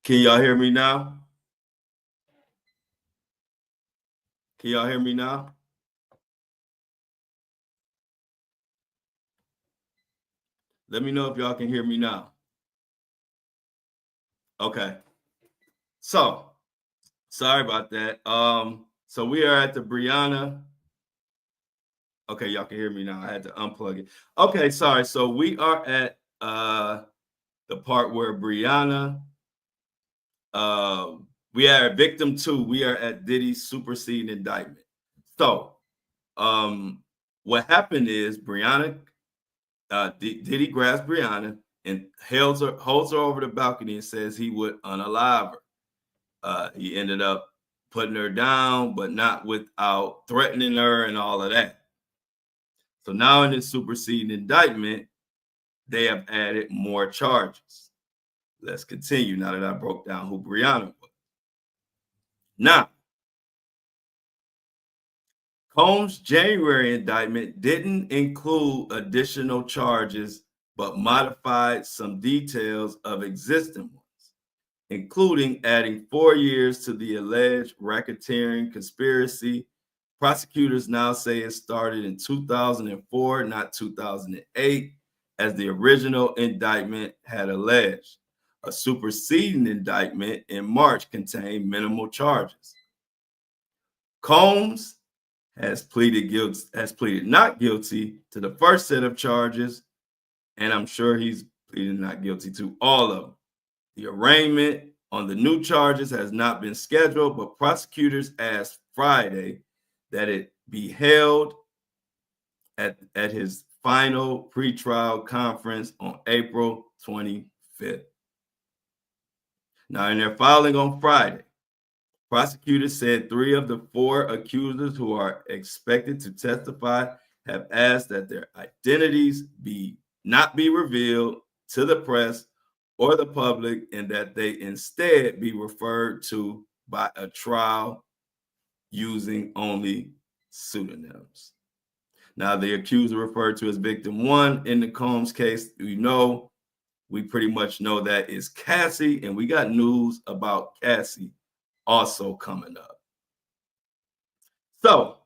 Can y'all hear me now? Can y'all hear me now? Let me know if y'all can hear me now. Okay. So, sorry about that. So we are at the Brianna. Okay, y'all can hear me now. I had to unplug it. Okay, sorry. So we are at the part where Brianna we are at victim 2. We are at Diddy's superseding indictment. So, what happened is Brianna Diddy grabs Brianna and holds her over the balcony and says he would unalive her. He ended up putting her down, but not without threatening her and all of that. So now in this superseding indictment, they have added more charges. Let's continue now that I broke down who Brianna was. Now, Combs' January indictment didn't include additional charges, but modified some details of existing ones, including adding 4 years to the alleged racketeering conspiracy. Prosecutors now say it started in 2004, not 2008, as the original indictment had alleged. A superseding indictment in March contained minimal charges. Combs has pleaded not guilty to the first set of charges, and I'm sure he's pleaded not guilty to all of them. The arraignment on the new charges has not been scheduled, but prosecutors asked Friday that it be held at his final pretrial conference on April 25th. Now, in their filing on Friday, prosecutors said 3 of the 4 accusers who are expected to testify have asked that their identities not be revealed to the press or the public, and that they instead be referred to by a trial using only pseudonyms. Now, the accuser referred to as victim 1 in the Combs case, we pretty much know that is Cassie, and we got news about Cassie also coming up. So,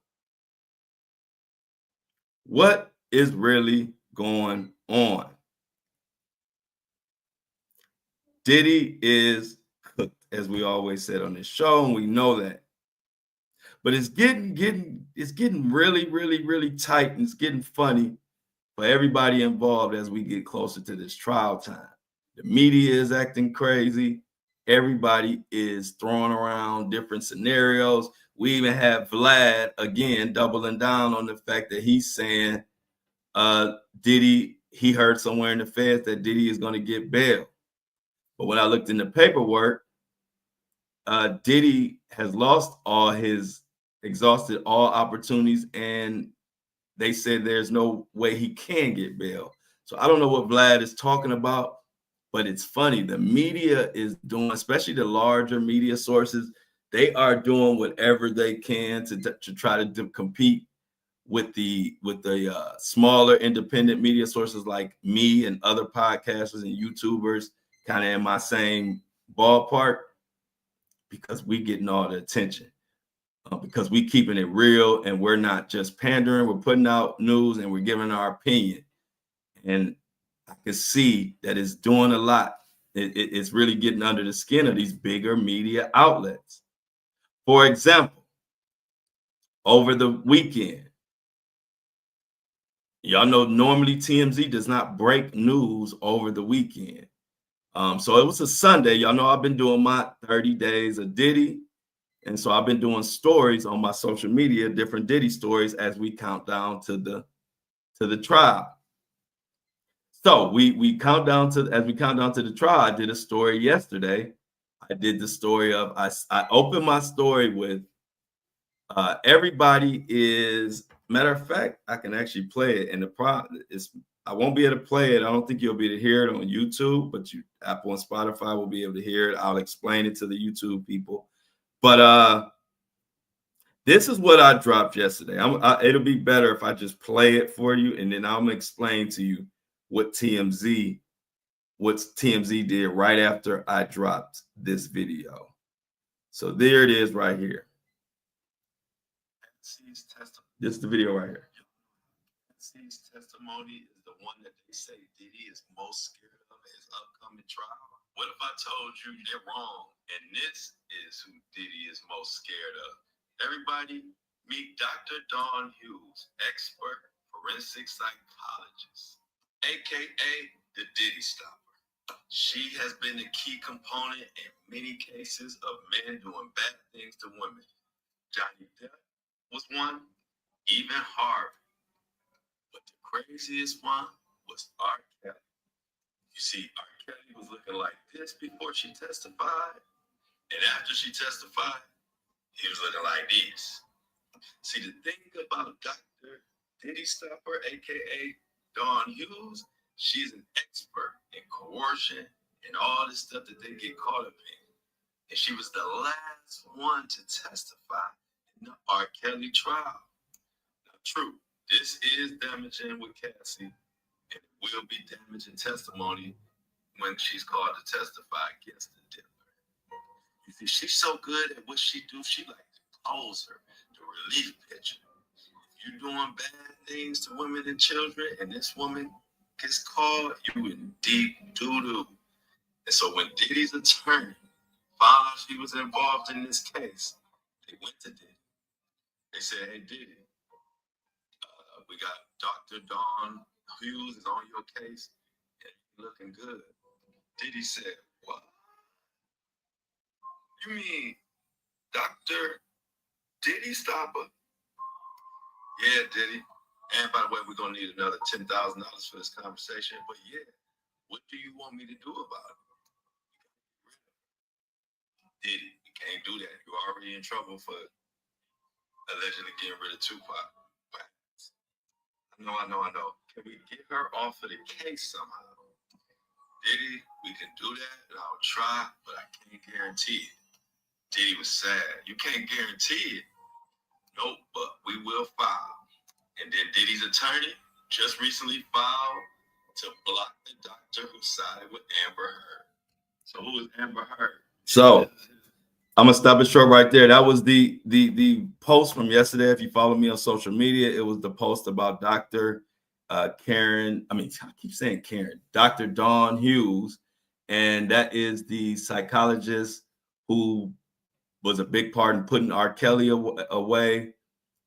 what is really going on? Diddy is cooked, as we always said on this show, and we know that. But it's getting really, really, really tight, and it's getting funny for everybody involved as we get closer to this trial time. The media is acting crazy. Everybody is throwing around different scenarios. We even have Vlad again doubling down on the fact that he's saying Diddy, he heard somewhere in the feds that Diddy is going to get bail. But when I looked in the paperwork, Diddy has exhausted all opportunities, and they said there's no way he can get bail. So I don't know what Vlad is talking about, but it's funny. The media is doing, especially the larger media sources, they are doing whatever they can to try to compete with the smaller independent media sources like me and other podcasters and YouTubers, kind of in my same ballpark, because we getting all the attention. Because we keeping it real, and we're not just pandering. We're putting out news and we're giving our opinion. And I can see that it's doing a lot. It's really getting under the skin of these bigger media outlets. For example, over the weekend, y'all know normally TMZ does not break news over the weekend. So it was a Sunday. Y'all know I've been doing my 30 days of Diddy. And so I've been doing stories on my social media, different Diddy stories, as we count down to the trial. So we count down to the trial. I did a story yesterday. I did the story of I opened my story with everybody is, matter of fact, I can actually play it, and I won't be able to play it. I don't think you'll be able to hear it on YouTube, but Apple and Spotify will be able to hear it. I'll explain it to the YouTube people. But this is what I dropped yesterday. It'll be better if I just play it for you, and then I'm gonna explain to you what TMZ what TMZ did right after I dropped this video. So there it is right here. This is the video right here. His testimony is the one that they say Diddy is most scared of his upcoming trial. What if I told you they're wrong and this is who Diddy is most scared of? Everybody, meet Dr. Dawn Hughes, expert forensic psychologist, aka the Diddy stopper. She has been a key component in many cases of men doing bad things to women. Johnny Depp was one, even Harvey. But the craziest one was R. Kelly. You see, R. Kelly was looking like this before she testified, and after she testified, he was looking like this. See, the thing about Dr. Diddy Stopper, aka Dawn Hughes, she's an expert in coercion and all this stuff that they get caught up in. And she was the last one to testify in the R. Kelly trial. Now, true, this is damaging with Cassie, and it will be damaging testimony when she's called to testify against the Diddler. You see, she's so good at what she do, she like to pose her, the relief picture. If you're doing bad things to women and children, and this woman gets called, you in deep doo-doo. And so when Diddy's attorney found out she was involved in this case, they went to Diddy. They said, hey, Diddy, we got Dr. Dawn Hughes is on your case, and you're looking good. Diddy said, what? You mean Dr. Diddy Stopper? Yeah, Diddy. And by the way, we're going to need another $10,000 for this conversation. But yeah, what do you want me to do about it? Diddy, you can't do that. You're already in trouble for allegedly getting rid of Tupac. I know. Can we get her off of the case somehow? Diddy, we can do that, and I'll try, but I can't guarantee it. Diddy was sad. You can't guarantee it. Nope, but we will file. And then Diddy's attorney just recently filed to block the doctor who sided with Amber Heard. So who is Amber Heard? So I'm gonna stop it short right there. That was the post from yesterday. If you follow me on social media, it was the post about Dr. Karen. I keep saying Karen. Dr. Dawn Hughes, and that is the psychologist who was a big part in putting R. Kelly away.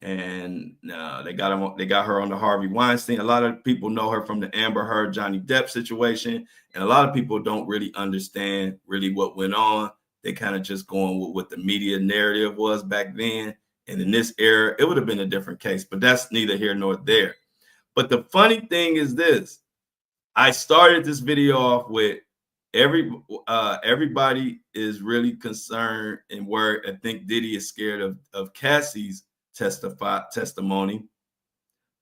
And they got her on the Harvey Weinstein. A lot of people know her from the Amber Heard, Johnny Depp situation, and a lot of people don't really understand really what went on. They kind of just going with what the media narrative was back then. And in this era, it would have been a different case, but that's neither here nor there. But the funny thing is this: I started this video off with everybody is really concerned and worried. I think Diddy is scared of Cassie's testimony,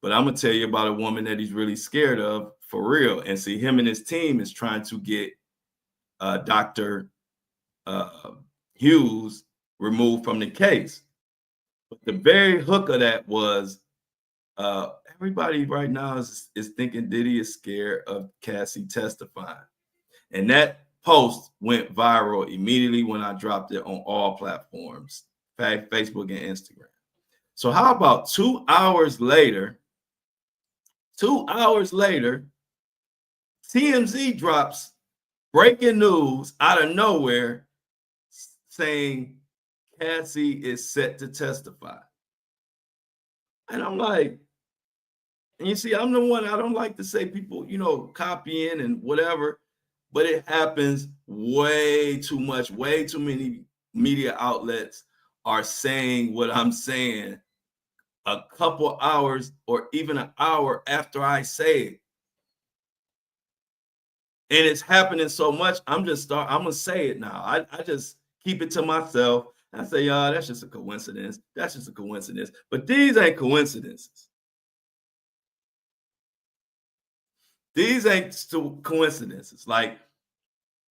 but I'm gonna tell you about a woman that he's really scared of for real. And see, him and his team is trying to get Dr. Hughes removed from the case. But the very hook of that was everybody right now is thinking Diddy is scared of Cassie testifying, and that post went viral immediately when I dropped it on all platforms, Facebook and Instagram. So how about 2 hours later, TMZ drops breaking news out of nowhere saying Cassie is set to testify. And I'm like, and you see, I'm the one, I don't like to say people, copying and whatever, but it happens way too much. Way too many media outlets are saying what I'm saying a couple hours or even an hour after I say it. And it's happening so much, I'm gonna say it now. I just keep it to myself. I say, y'all, that's just a coincidence. That's just a coincidence. But these ain't coincidences. These ain't coincidences. Like,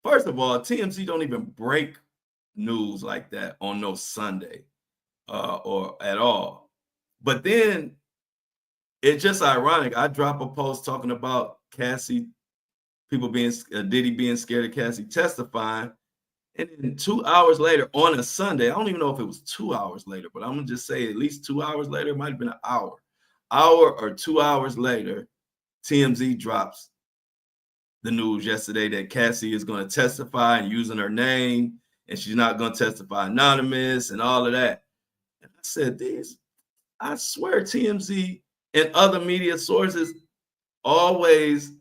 first of all, TMZ don't even break news like that on no Sunday or at all. But then it's just ironic. I drop a post talking about Cassie people being Diddy being scared of Cassie testifying. And then 2 hours later on a Sunday, I don't even know if it was 2 hours later, but I'm gonna just say at least 2 hours later, it might have been an hour or 2 hours later, TMZ drops the news yesterday that Cassie is going to testify and using her name, and she's not going to testify anonymous and all of that. And I said, I swear TMZ and other media sources always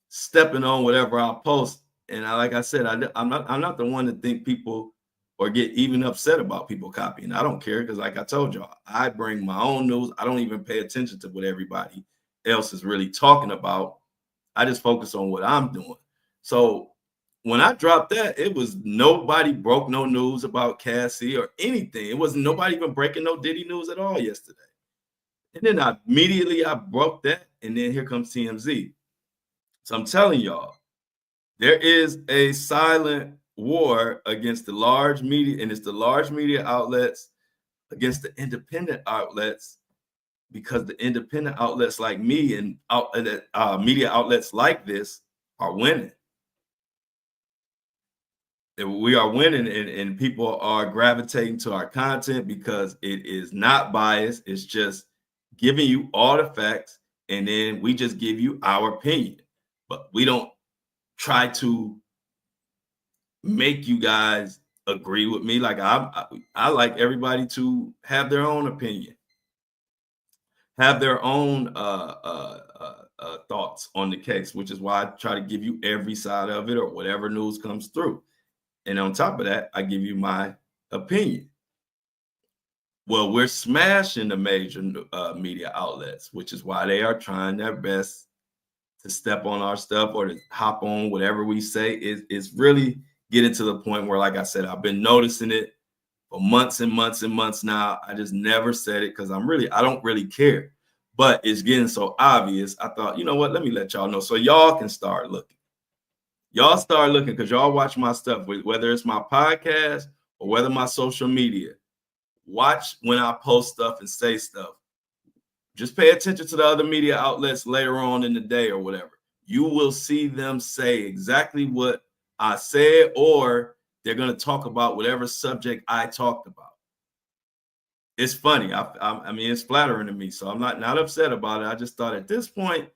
stepping on whatever I post. And like I said, I'm not the one to think people or get even upset about people copying. I don't care, because like I told y'all, I bring my own news. I don't even pay attention to what everybody else is really talking about. I just focus on what I'm doing. So when I dropped that, it was nobody broke no news about Cassie or anything. It wasn't nobody even breaking no Diddy news at all yesterday. And then I broke that, and then here comes TMZ. So I'm telling y'all, there is a silent war against the large media, and it's the large media outlets against the independent outlets, because the independent outlets like me and media outlets like this are winning. We are winning, and people are gravitating to our content because it is not biased. It's just giving you all the facts, and then we just give you our opinion. But we don't try to make you guys agree with me. Like I like everybody to have their own opinion, have their own thoughts on the case, which is why I try to give you every side of it or whatever news comes through. And on top of that, I give you my opinion. Well, we're smashing the major media outlets, which is why they are trying their best to step on our stuff or to hop on whatever we say. It's really getting to the point where, like I said, I've been noticing it for months and months and months now. I just never said it because I don't really care. But it's getting so obvious. I thought, you know what? Let me let y'all know so y'all can start looking. Y'all start looking, because y'all watch my stuff, whether it's my podcast or whether my social media. Watch when I post stuff and say stuff. Just pay attention to the other media outlets later on in the day or whatever. You will see them say exactly what I said, or they're going to talk about whatever subject I talked about. It's funny. I mean, it's flattering to me, so I'm not upset about it. I just thought at this point,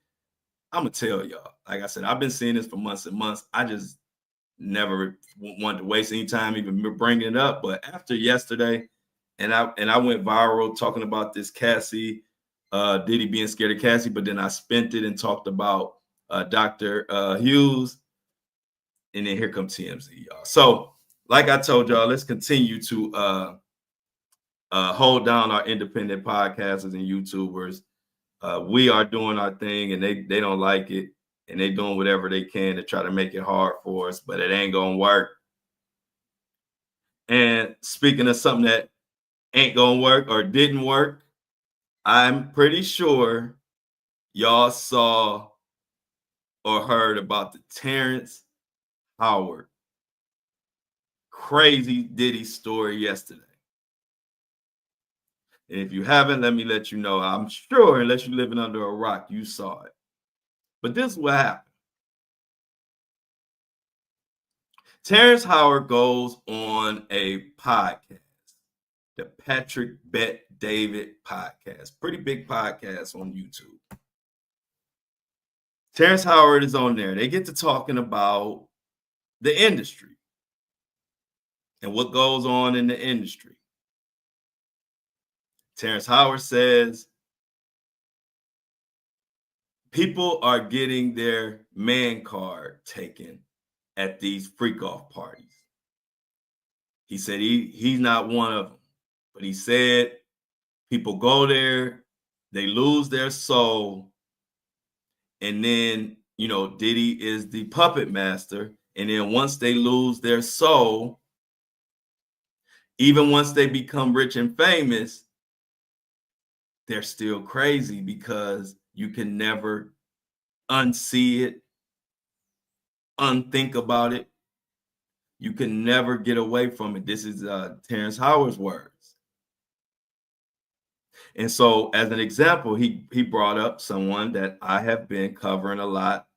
I'm going to tell y'all. Like I said, I've been seeing this for months and months. I just never wanted to waste any time even bringing it up. But after yesterday, and I went viral talking about this Cassie, Diddy being scared of Cassie, but then I spent it and talked about Dr. Hughes, and then here comes TMZ, y'all. So, like I told y'all, let's continue to hold down our independent podcasters and YouTubers. We are doing our thing, and they don't like it, and they doing whatever they can to try to make it hard for us, but it ain't gonna work. And speaking of something that ain't gonna work or didn't work, I'm pretty sure y'all saw or heard about the Terrance Howard crazy Diddy story yesterday. And if you haven't, let me let you know. I'm sure, unless you're living under a rock, you saw it. But this is what happened. Terrance Howard goes on a podcast, the Patrick Bet David podcast, pretty big podcast on YouTube. Terrance Howard is on there. They get to talking about the industry and what goes on in the industry. Terrance Howard says people are getting their man card taken at these freak off parties. He said he's not one of them, but he said people go there, they lose their soul, and then, you know, Diddy is the puppet master, and then once they lose their soul, even once they become rich and famous, they're still crazy because you can never unsee it, unthink about it. You can never get away from it. This is Terrance Howard's words. And so, as an example, he brought up someone that I have been covering a lot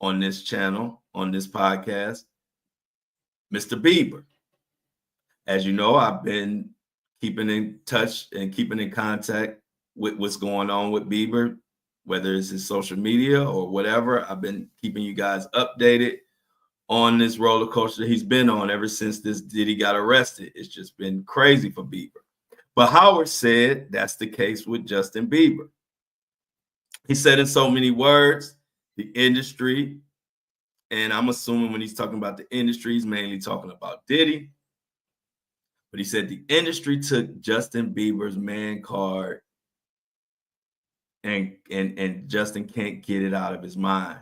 on this channel, on this podcast, Mr. Bieber. As you know, I've been keeping in touch and keeping in contact with what's going on with Bieber, whether it's his social media or whatever. I've been keeping you guys updated on this roller coaster he's been on ever since this Diddy got arrested. It's just been crazy for Bieber. But Howard said that's the case with Justin Bieber. He said in so many words, the industry, and I'm assuming when he's talking about the industry, he's mainly talking about Diddy. But he said the industry took Justin Bieber's man card and Justin can't get it out of his mind.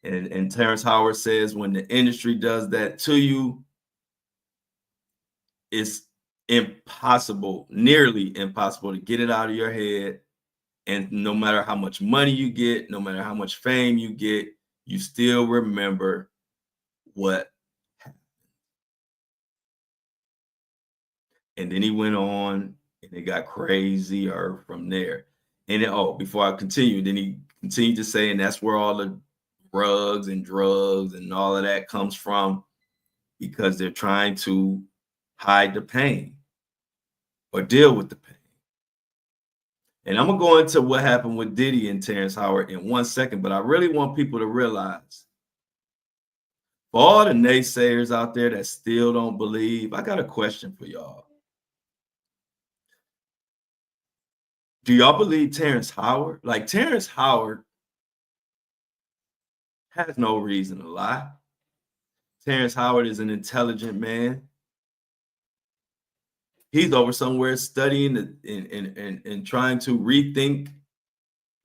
And Terrance Howard says when the industry does that to you, it's impossible, nearly impossible to get it out of your head. And no matter how much money you get, no matter how much fame you get, you still remember what happened. And then he went on and it got crazier from there. And then, before I continue, then he continued to say, and that's where all the drugs and all of that comes from, because they're trying to hide the pain or deal with the pain. And I'm going to go into what happened with Diddy and Terrance Howard in 1 second, but I really want people to realize, for all the naysayers out there that still don't believe, I got a question for y'all. Do y'all believe Terrance Howard? Like, Terrance Howard has no reason to lie. Terrance Howard is an intelligent man. He's over somewhere studying and trying to rethink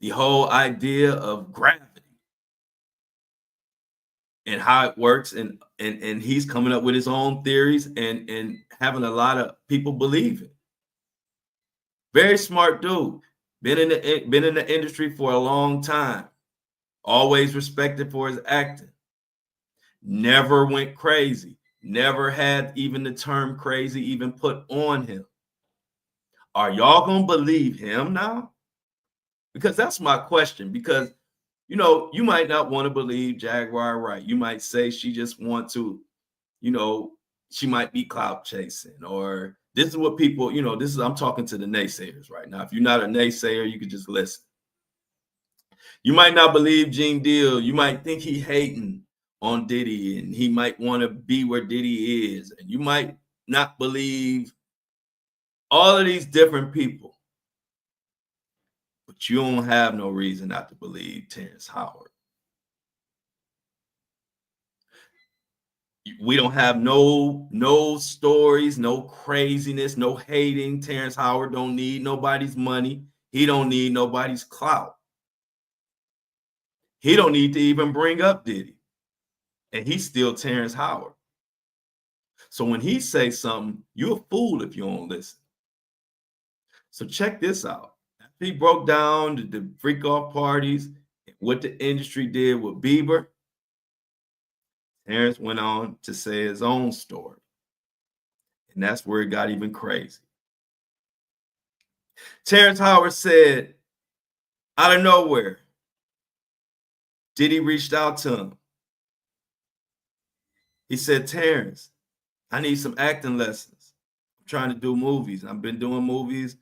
the whole idea of gravity and how it works. And he's coming up with his own theories and having a lot of people believe it. Very smart dude. Been in the industry for a long time. Always respected for his acting. Never went crazy. Never had even the term crazy even put on him. Are y'all gonna believe him now? Because that's my question. Because, you might not want to believe Jaguar Wright. You might say she just want to, she might be clout chasing, or this is what people, I'm talking to the naysayers right now. If you're not a naysayer, you could just listen. You might not believe Gene Deal. You might think he hating on Diddy and he might want to be where Diddy is. And you might not believe all of these different people. But you don't have no reason not to believe Terrance Howard. We don't have no stories, no craziness, no hating. Terrance Howard don't need nobody's money. He don't need nobody's clout. He don't need to even bring up Diddy. And he's still Terrance Howard. So when he says something, you're a fool if you don't listen. So check this out. He broke down the freak off parties, what the industry did with Bieber. Terrance went on to say his own story. And that's where it got even crazy. Terrance Howard said, out of nowhere, Diddy reached out to him. He said, Terrance, I need some acting lessons. I'm trying to do movies. I've been doing movies.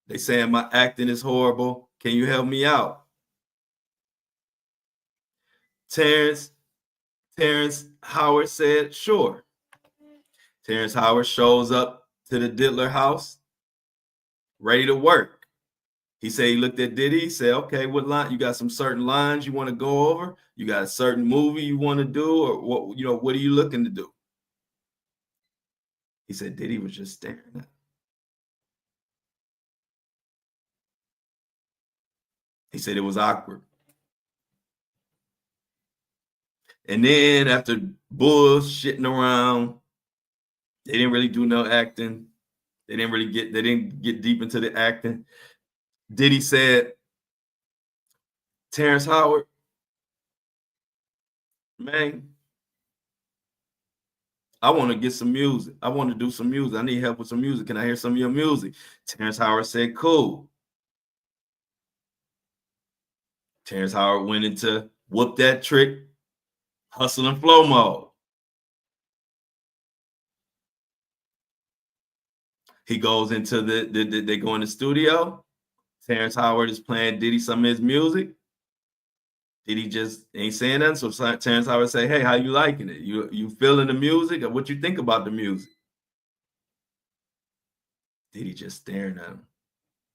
They saying my acting is horrible. Can you help me out? Terrance Howard said, sure. Terrance Howard shows up to the Diddler house, ready to work. He said he looked at Diddy, he said, okay, what line? You got some certain lines you want to go over? You got a certain movie you want to do? Or what are you looking to do? He said Diddy was just staring at him. He said it was awkward. And then after bullshitting around, they didn't really do no acting. They didn't get deep into the acting. Diddy said, Terrance Howard, man, I want to get some music. I want to do some music. I need help with some music. Can I hear some of your music? Terrance Howard said, cool. Terrance Howard went into Whoop that trick, hustle and flow mode. He goes into they go in the studio. Terrance Howard is playing Diddy some of his music. Diddy just ain't saying nothing. So Terrance Howard say, hey, how you liking it? You feeling the music? Or what you think about the music? Diddy just staring at him.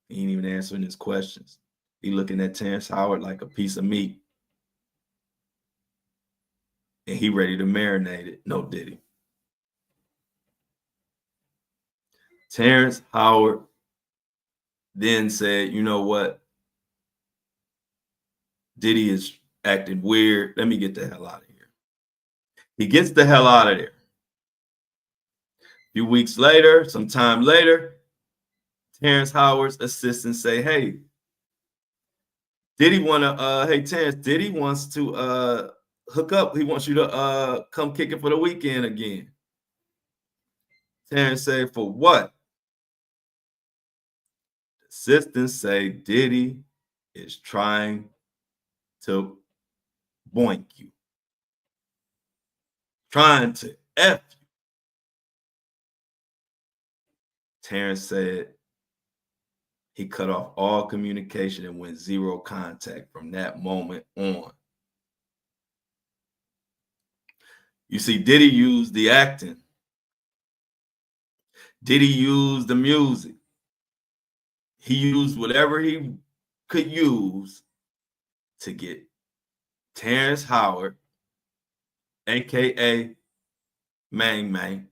He ain't even answering his questions. He looking at Terrance Howard like a piece of meat. And he ready to marinate it. No, Diddy. Terrance Howard then said, you know what? Diddy is acting weird. Let me get the hell out of here. He gets the hell out of there. A few weeks later, some time later, Terrance Howard's assistant say, hey, Diddy hey Terrance, Diddy wants to hook up. He wants you to come kick it for the weekend again. Terrance say, for what? The assistant say Diddy is trying to boink you. Trying to F you. Terrance said he cut off all communication and went zero contact from that moment on. You see, Diddy used the acting. Diddy used the music. He used whatever he could use to get Terrance Howard, aka Mang Mang,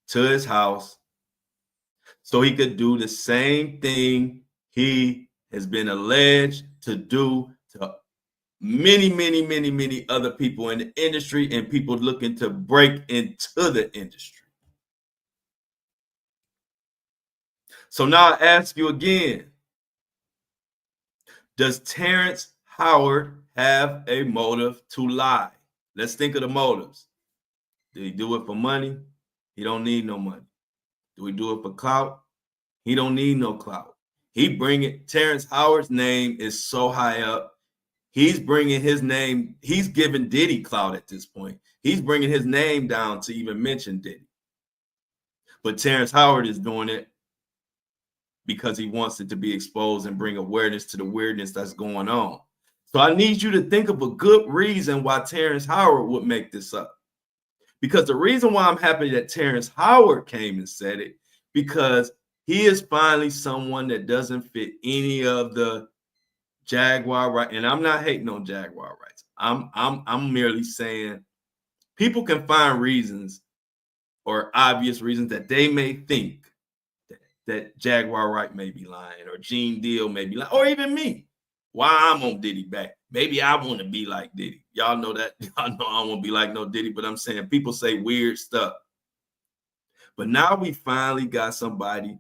to his house so he could do the same thing he has been alleged to do to many other people in the industry and people looking to break into the industry. So now I ask you again, does Terrance Howard have a motive to lie? Let's think of the motives. Did he do it for money? He don't need no money. Do we do it for clout? He don't need no clout. Terrance Howard's name is so high up. He's bringing his name. He's giving Diddy clout at this point. He's bringing his name down to even mention Diddy. But Terrance Howard is doing it because he wants it to be exposed and bring awareness to the weirdness that's going on. So I need you to think of a good reason why Terrance Howard would make this up. Because the reason why I'm happy that Terrance Howard came and said it, because he is finally someone that doesn't fit any of the Jaguar rights. And I'm not hating on Jaguar rights. I'm merely saying people can find reasons or obvious reasons that they may think that Jaguar Wright may be lying, or Gene Deal may be lying, or even me. Why I'm on Diddy back. Maybe I want to be like Diddy. Y'all know that. Y'all know I won't be like no Diddy, but I'm saying people say weird stuff. But now we finally got somebody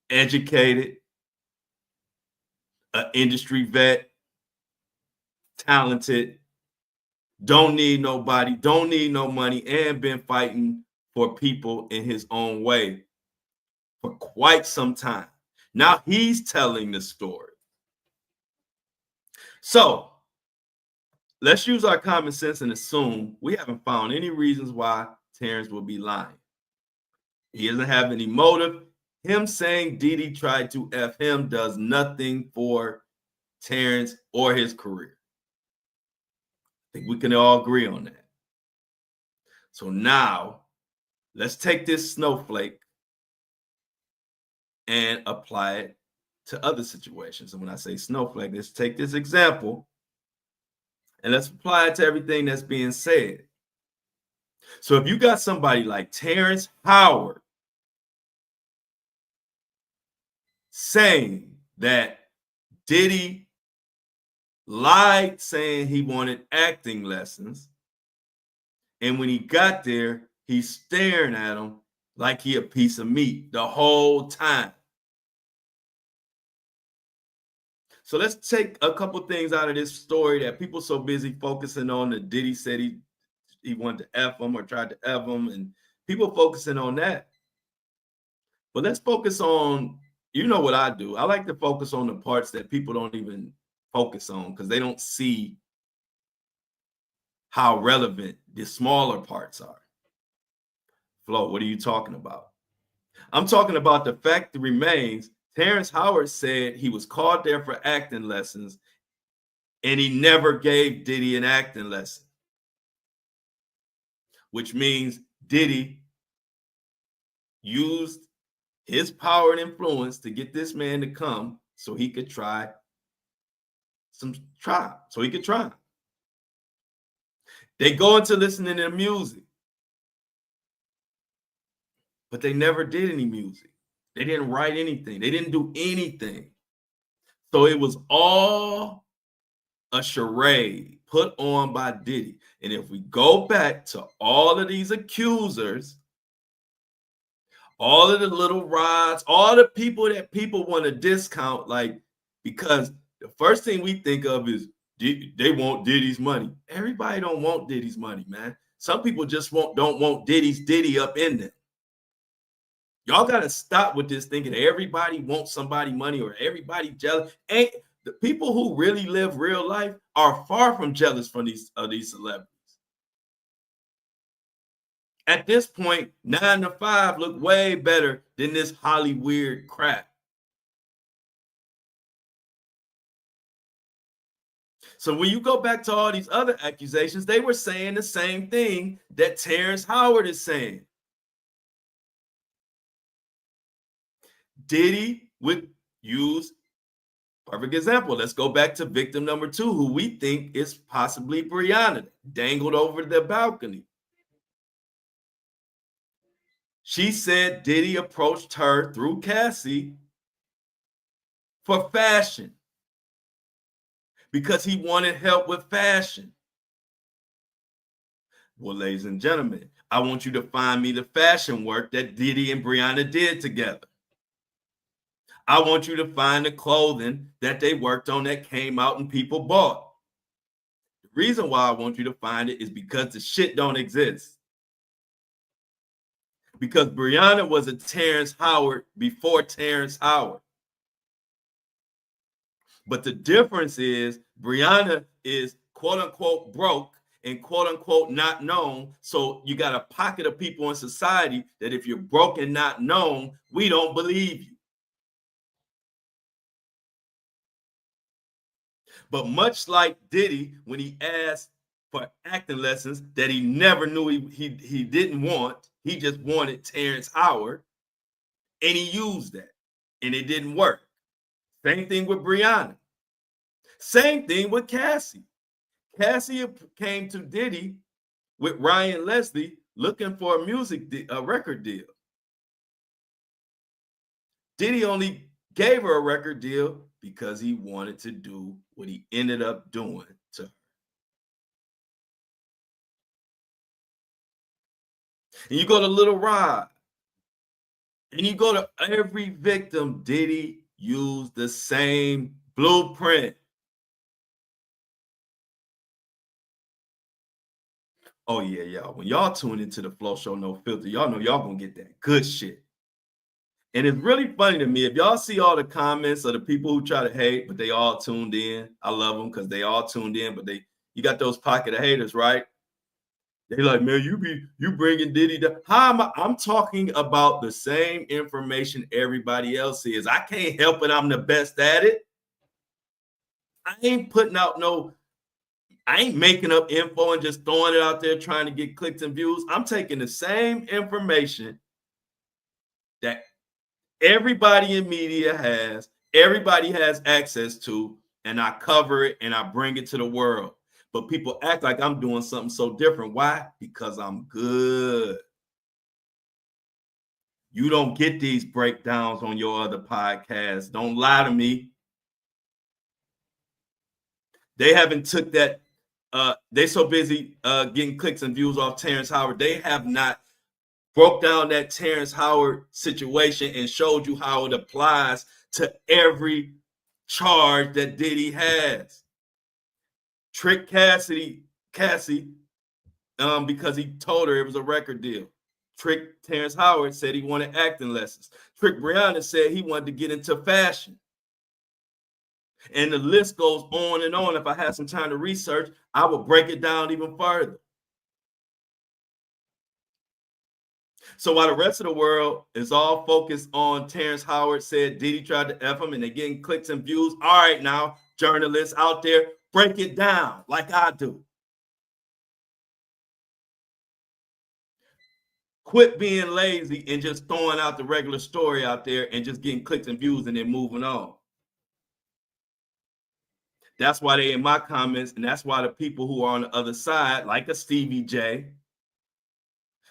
educated, an industry vet, talented, don't need nobody, don't need no money, and been fighting for people in his own way for quite some time. Now he's telling the story. So let's use our common sense and assume we haven't found any reasons why Terrance will be lying. He doesn't have any motive. Him saying Diddy tried to F him does nothing for Terrance or his career. I think we can all agree on that. So now let's take this snowflake and apply it to other situations. And when I say snowflake, let's take this example and let's apply it to everything that's being said. So if you got somebody like Terrance Howard saying that Diddy lied, saying he wanted acting lessons, and when he got there, he's staring at him like he a piece of meat the whole time. So let's take a couple things out of this story that people so busy focusing on that Diddy said he wanted to F him or tried to F him, and people focusing on that. But let's focus on, you know what I do. I like to focus on the parts that people don't even focus on because they don't see how relevant the smaller parts are. Flo, what are you talking about? I'm talking about the fact that remains Terrance Howard said he was called there for acting lessons and he never gave Diddy an acting lesson, which means Diddy used his power and influence to get this man to come so he could try. They go into listening to music, but they never did any music. They didn't write anything. They didn't do anything. So it was all a charade put on by Diddy. And if we go back to all of these accusers, all of the little rods, all the people that people want to discount, like, because the first thing we think of is they want Diddy's money. Everybody don't want Diddy's money, man. Some people just don't want Diddy up in them. Y'all got to stop with this thinking everybody wants somebody money or everybody jealous. Ain't the people who really live real life are far from jealous from these celebrities. At this point, 9 to 5 look way better than this Hollywood crap. So when you go back to all these other accusations, they were saying the same thing that Terrance Howard is saying. Diddy would use, perfect example. Let's go back to victim number 2, who we think is possibly Brianna, dangled over the balcony. She said Diddy approached her through Cassie for fashion because he wanted help with fashion. Well, ladies and gentlemen, I want you to find me the fashion work that Diddy and Brianna did together. I want you to find the clothing that they worked on that came out and people bought. The reason why I want you to find it is because the shit don't exist. Because Brianna was a Terrance Howard before Terrance Howard. But the difference is Brianna is quote unquote broke and quote unquote not known. So you got a pocket of people in society that if you're broke and not known, we don't believe you. But much like Diddy, when he asked for acting lessons that he never knew he didn't want, he just wanted Terrance Howard, and he used that, and it didn't work. Same thing with Brianna. Same thing with Cassie. Cassie came to Diddy with Ryan Leslie looking for a record deal. Diddy only gave her a record deal because he wanted to do what he ended up doing to her. And you go to Little Rod, and you go to every victim, Diddy used the same blueprint. Oh, yeah, y'all. When y'all tune into the Flow Show No Filter, y'all know y'all gonna get that good shit. And it's really funny to me. If y'all see all the comments of the people who try to hate, but they all tuned in. I love them because they all tuned in, but you got those pocket of haters, right? They like, man, you bringing Diddy down. I'm talking about the same information everybody else is. I can't help it. I'm the best at it. I ain't putting out I ain't making up info and just throwing it out there trying to get clicks and views. I'm taking the same information that everybody in media has, everybody has access to, and I cover it and I bring it to the world. But people act like I'm doing something so different. Why? Because I'm good. You don't get these breakdowns on your other podcasts. Don't lie to me. They haven't took that. They so busy getting clicks and views off Terrance Howard. They have not broke down that Terrance Howard situation and showed you how it applies to every charge that Diddy has. Trick Cassie, because he told her it was a record deal. Trick Terrance Howard said he wanted acting lessons. Trick Brianna said he wanted to get into fashion. And the list goes on and on. If I had some time to research, I would break it down even further. So while the rest of the world is all focused on Terrance Howard said Diddy tried to F him and they're getting clicks and views, all right, now, journalists out there, break it down like I do. Quit being lazy and just throwing out the regular story out there and just getting clicks and views and then moving on. That's why they in my comments, and that's why the people who are on the other side, like a Stevie J,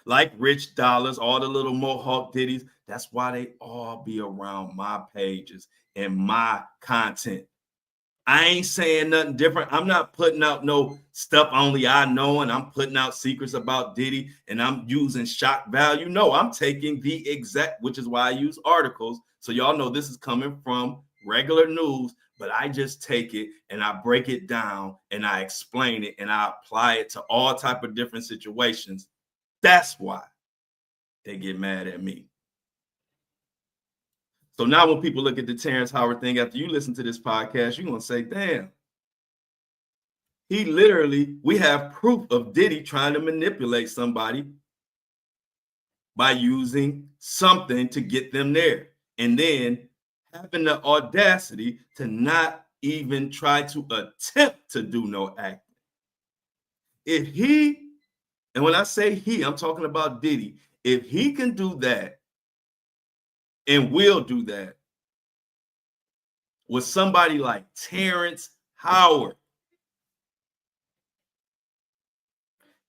like Rich Dollars, all the little Mohawk Diddies, that's why they all be around my pages and my content. I ain't saying nothing different. I'm not putting out no stuff only I know, and I'm putting out secrets about Diddy and I'm using shock value. No, I'm taking the exact, which is why I use articles. So y'all know this is coming from regular news, but I just take it and I break it down and I explain it and I apply it to all type of different situations. That's why they get mad at me. So now when people look at the Terrance Howard thing, after you listen to this podcast, you're going to say, damn, he literally, we have proof of Diddy trying to manipulate somebody by using something to get them there. And then having the audacity to not even try to attempt to do no acting. If he, and when I say he, I'm talking about Diddy, if he can do that and will do that with somebody like Terrance Howard,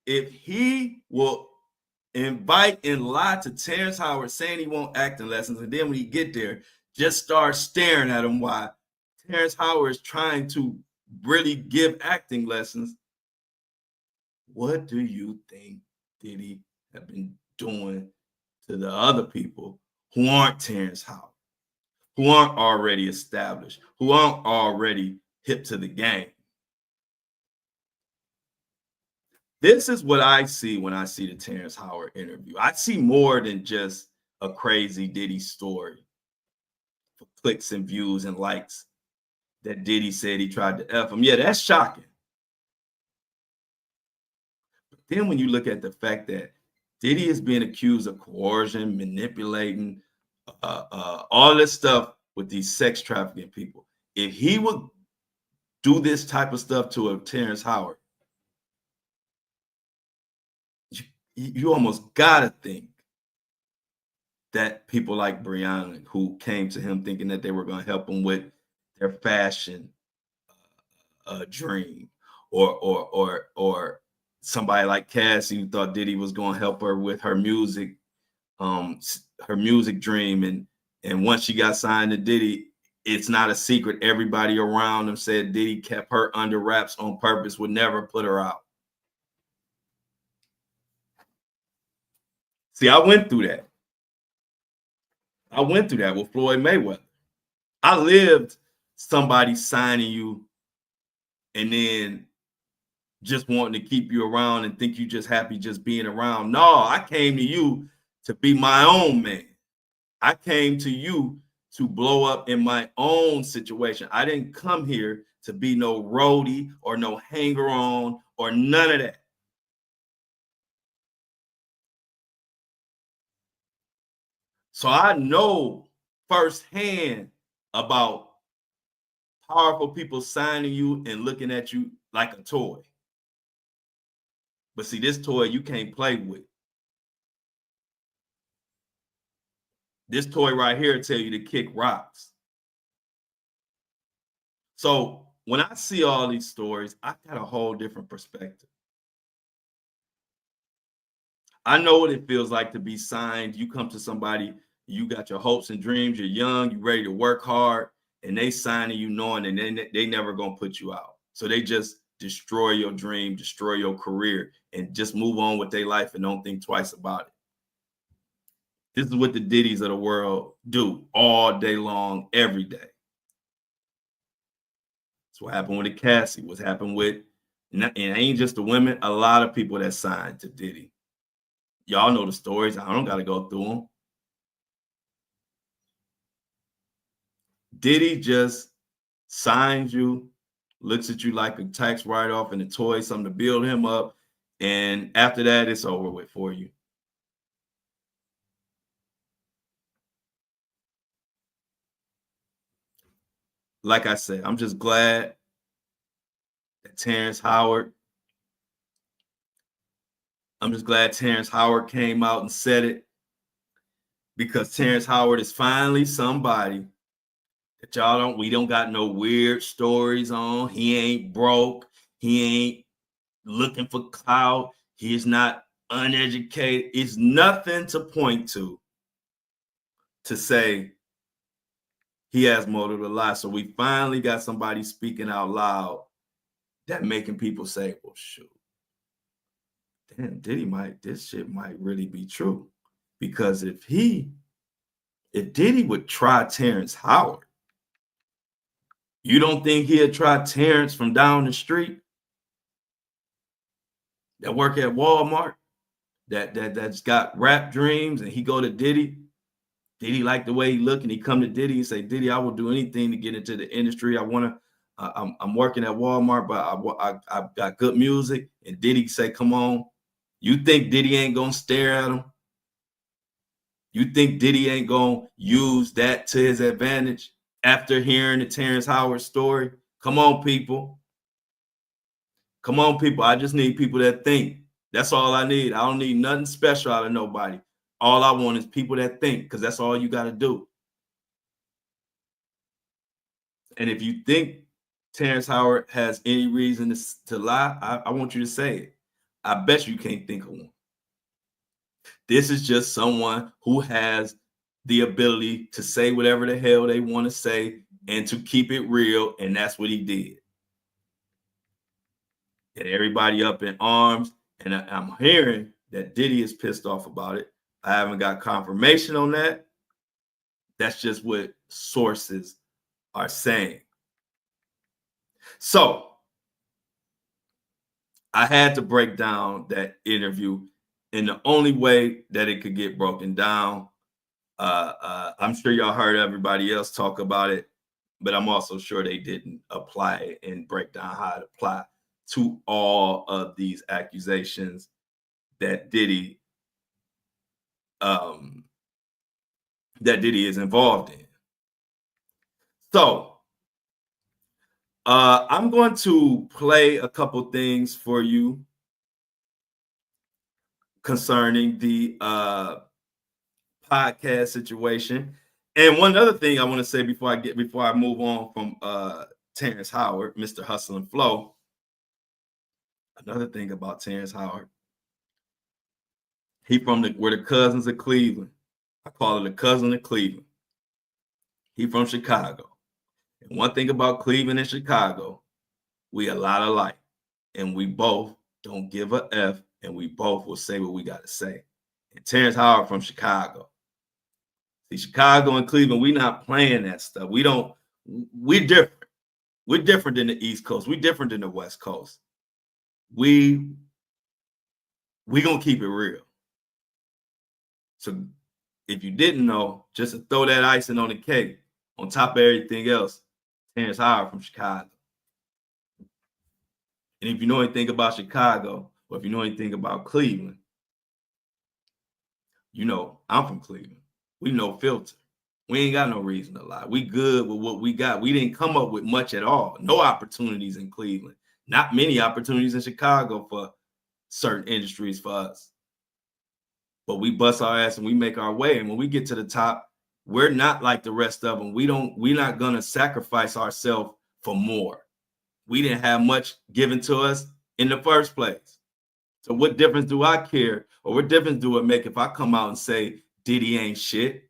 if he will invite and lie to Terrance Howard saying he won't acting lessons, and then when he get there, just start staring at him while Terrance Howard is trying to really give acting lessons, what do you think Diddy have been doing to the other people who aren't Terrance Howard, who aren't already established, who aren't already hip to the game? This is what I see when I see the Terrance Howard interview. I see more than just a crazy Diddy story for clicks and views and likes that Diddy said he tried to F him. Yeah, that's shocking. But then when you look at the fact that Diddy is being accused of coercion, manipulating, all this stuff with these sex trafficking people, if he would do this type of stuff to a Terrance Howard, you almost gotta think that people like Brianna, who came to him thinking that they were going to help him with their fashion dream, or somebody like Cassie who thought Diddy was going to help her with her music dream, and once she got signed to Diddy, it's not a secret. Everybody around him said Diddy kept her under wraps on purpose, would never put her out. See, I went through that. I went through that with Floyd Mayweather. I lived somebody signing you and then just wanting to keep you around and think you just happy just being around. No, I came to you to be my own man. I came to you to blow up in my own situation. I didn't come here to be no roadie or no hanger on or none of that. So I know firsthand about powerful people signing you and looking at you like a toy. But see, this toy you can't play with. This toy right here tell you to kick rocks. So when I see all these stories, I got a whole different perspective. I know what it feels like to be signed. You come to somebody, you got your hopes and dreams, you're young, you're ready to work hard, and they signing you knowing and they never gonna put you out. So they just destroy your dream, destroy your career, and just move on with their life and don't think twice about it. This is what the Diddies of the world do all day long, every day. That's what happened with the Cassie. What's happened with, and it ain't just the women, a lot of people that signed to Diddy. Y'all know the stories. I don't got to go through them. Diddy just signs you, looks at you like a tax write-off and a toy, something to build him up. And after that, it's over with for you. Like I said, I'm just glad that Terrance Howard came out and said it, because Terrance Howard is finally somebody that we don't got no weird stories on. He ain't broke. He ain't looking for clout. He's not uneducated. It's nothing to point to say he has motive to lie. So we finally got somebody speaking out loud that making people say, well, shoot, damn, this shit might really be true. Because if Diddy would try Terrance Howard, you don't think he'd try Terrance from down the street that work at Walmart, that's got rap dreams, and he go to Diddy? Diddy like the way he look, and he come to Diddy and say, Diddy, I will do anything to get into the industry. I'm working at Walmart, but I've got good music. And Diddy say, come on. You think Diddy ain't gonna stare at him? You think Diddy ain't gonna use that to his advantage after hearing the Terrance Howard story? Come on, people. Come on, people. I just need people that think. That's all I need. I don't need nothing special out of nobody. All I want is people that think, because that's all you got to do. And if you think Terrance Howard has any reason to lie, I want you to say it. I bet you can't think of one. This is just someone who has the ability to say whatever the hell they want to say and to keep it real, and that's what he did. Get everybody up in arms, and I'm hearing that Diddy is pissed off about it. I haven't got confirmation on that. That's just what sources are saying. So I had to break down that interview in the only way that it could get broken down. I'm sure y'all heard everybody else talk about it, but I'm also sure they didn't apply it and break down how it applies to all of these accusations that Diddy is involved in. So I'm going to play a couple things for you concerning the podcast situation. And one other thing I want to say before I move on from Terrance Howard, Mr. Hustle and Flow. Another thing about Terrance Howard, we're the cousins of Cleveland. I call it a cousin of Cleveland. He from Chicago. And one thing about Cleveland and Chicago, we a lot alike. And we both don't give a F, and we both will say what we got to say. And Terrance Howard from Chicago. See, Chicago and Cleveland, we not playing that stuff. We're different. We're different than the East Coast. We're different than the West Coast. We gonna keep it real. So if you didn't know, just to throw that icing on the cake, on top of everything else, Terrance Howard from Chicago. And if you know anything about Chicago, or if you know anything about Cleveland, you know I'm from Cleveland. We no filter. We ain't got no reason to lie. We good with what we got. We didn't come up with much at all. No opportunities in Cleveland. Not many opportunities in Chicago for certain industries for us. But we bust our ass and we make our way. And when we get to the top, we're not like the rest of them. We're not gonna sacrifice ourselves for more. We didn't have much given to us in the first place. So what difference do I care, or what difference do it make if I come out and say Diddy ain't shit?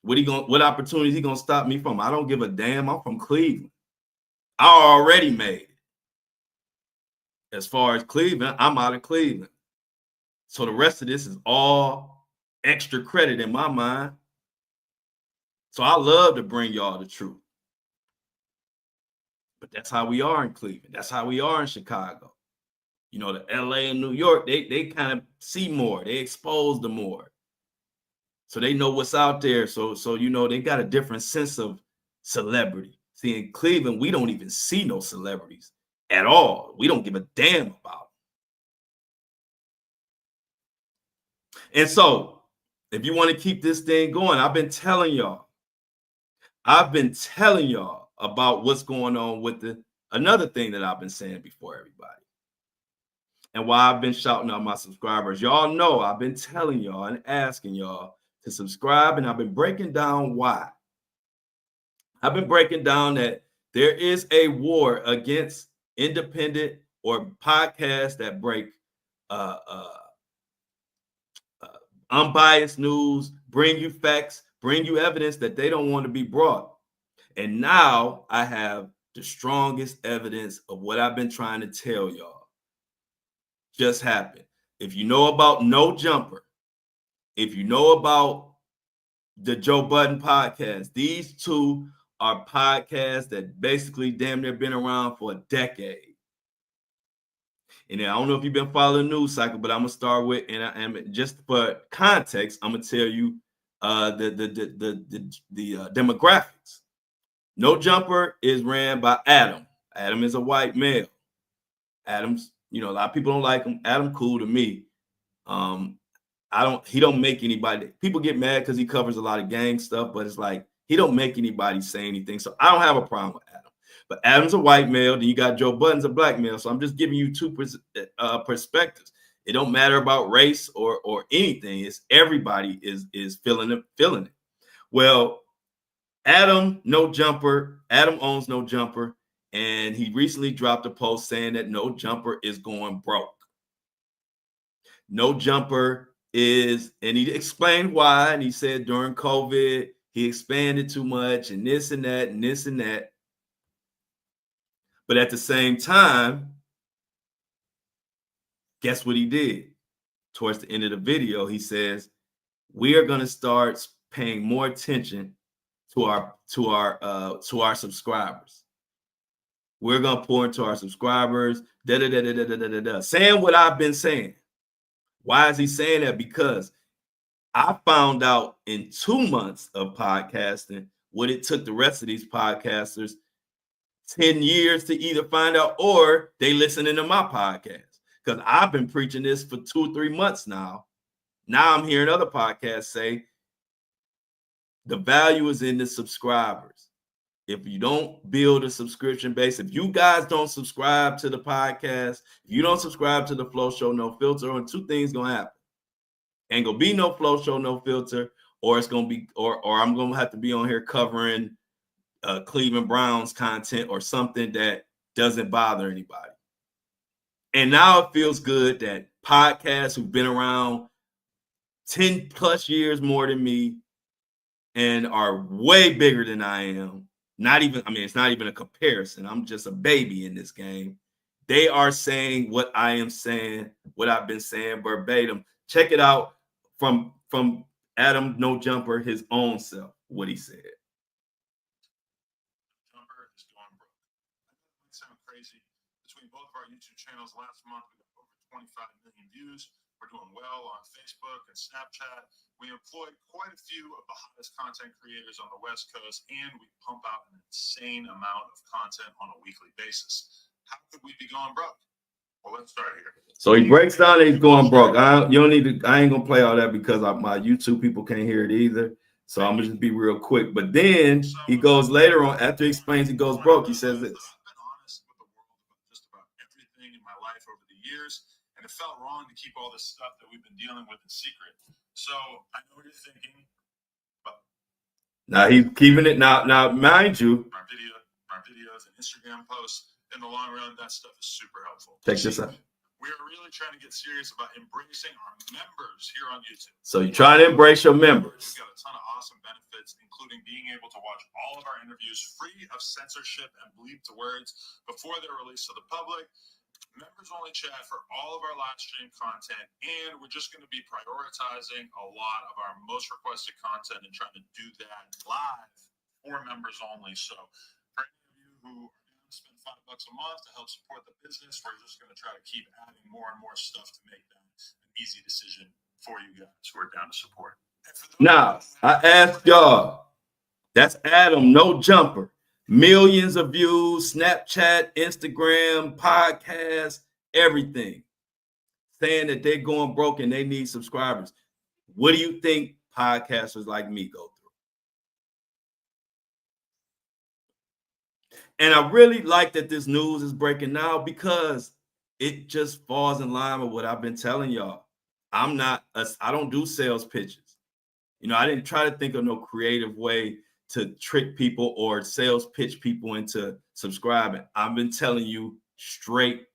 What opportunities he gonna stop me from? I don't give a damn. I'm from Cleveland. I already made it. As far as Cleveland, I'm out of Cleveland. So the rest of this is all extra credit in my mind. So I love to bring y'all the truth. But that's how we are in Cleveland. That's how we are in Chicago. You know, the LA and New York, they kind of see more. They expose the more. So they know what's out there. So you know, they got a different sense of celebrity. See, in Cleveland, we don't even see no celebrities at all. We don't give a damn about them. And so, if you want to keep this thing going, I've been telling y'all about what's going on with another thing that I've been saying before everybody. And why I've been shouting out my subscribers. Y'all know I've been telling y'all and asking y'all to subscribe, and I've been breaking down why. I've been breaking down that there is a war against independent or podcasts that break unbiased news, bring you facts, bring you evidence that they don't want to be brought. And now I have the strongest evidence of what I've been trying to tell y'all just happened. If you know about No Jumper, if you know about the Joe Budden podcast, these two are podcasts that basically damn near been around for a decade. And I don't know if you've been following the news cycle, but I'm gonna start with, and I am just for context, I'm gonna tell you the demographics. No Jumper is ran by Adam. Adam is a white male. Adam's, a lot of people don't like him. Adam cool to me. He don't make anybody, people get mad because he covers a lot of gang stuff, but it's like he don't make anybody say anything. So I don't have a problem with Adam. But Adam's a white male, then you got Joe Budden's a black male. So I'm just giving you two perspectives. It don't matter about race or anything. It's everybody is feeling it. Well, Adam owns No Jumper, and he recently dropped a post saying that No Jumper is going broke. No Jumper is, and he explained why, and he said during COVID, he expanded too much and this and that and this and that. But at the same time, guess what he did? Towards the end of the video, he says, we are going to start paying more attention to our subscribers. We're going to pour into our subscribers, saying what I've been saying. Why is he saying that? Because I found out in 2 months of podcasting what it took the rest of these podcasters 10 years to either find out or they listening to my podcast. Because I've been preaching this for 2 or 3 months now. Now I'm hearing other podcasts say the value is in the subscribers. If you don't build a subscription base, if you guys don't subscribe to the podcast, if you don't subscribe to the Flow Show No Filter, or two things gonna happen. Ain't gonna be no Flow Show No Filter, or it's gonna be, or I'm gonna have to be on here covering Cleveland Browns content or something that doesn't bother anybody. And now it feels good that podcasts who've been around 10 plus years more than me and are way bigger than I am. It's not even a comparison. I'm just a baby in this game. They are saying what I am saying, what I've been saying verbatim. Check it out from Adam No Jumper, his own self, what he said. Jumper is going broke. That might sound crazy. Between both of our YouTube channels last month, we got over 25 million views. We're doing well on Facebook and Snapchat. We employ quite a few of the hottest content creators on the West Coast, and we pump out an insane amount of content on a weekly basis. How could we be going broke? Well, let's start here. So he breaks down that he's going broke. I ain't gonna play all that because my YouTube people can't hear it either. So I'm gonna just be real quick. But then he goes later on, after he explains he goes broke, he says this. I've been honest with the world about just about everything in my life over the years, and it felt wrong to keep all this stuff that we've been dealing with in secret. So I know what you're thinking, but now he's keeping it now, mind you. Our videos and Instagram posts, in the long run, that stuff is super helpful. Check this out. We are really trying to get serious about embracing our members here on YouTube. So you're trying to embrace your members. We've got a ton of awesome benefits, including being able to watch all of our interviews free of censorship and bleeped words before they're released to the public. Members only chat for all of our live stream content, and we're just going to be prioritizing a lot of our most requested content and trying to do that live for members only. So for any of you who are going to spend $5 a month to help support the business, we're just going to try to keep adding more and more stuff to make that an easy decision for you guys who are down to support. Now, I asked y'all, that's Adam No Jumper. millions of views, Snapchat, Instagram, podcasts, everything, saying that they're going broke and they need subscribers. What do you think podcasters like me go through? And I really like that this news is breaking now because it just falls in line with what I've been telling y'all. I don't do sales pitches. I didn't try to think of no creative way to trick people or sales pitch people into subscribing. I've been telling you straight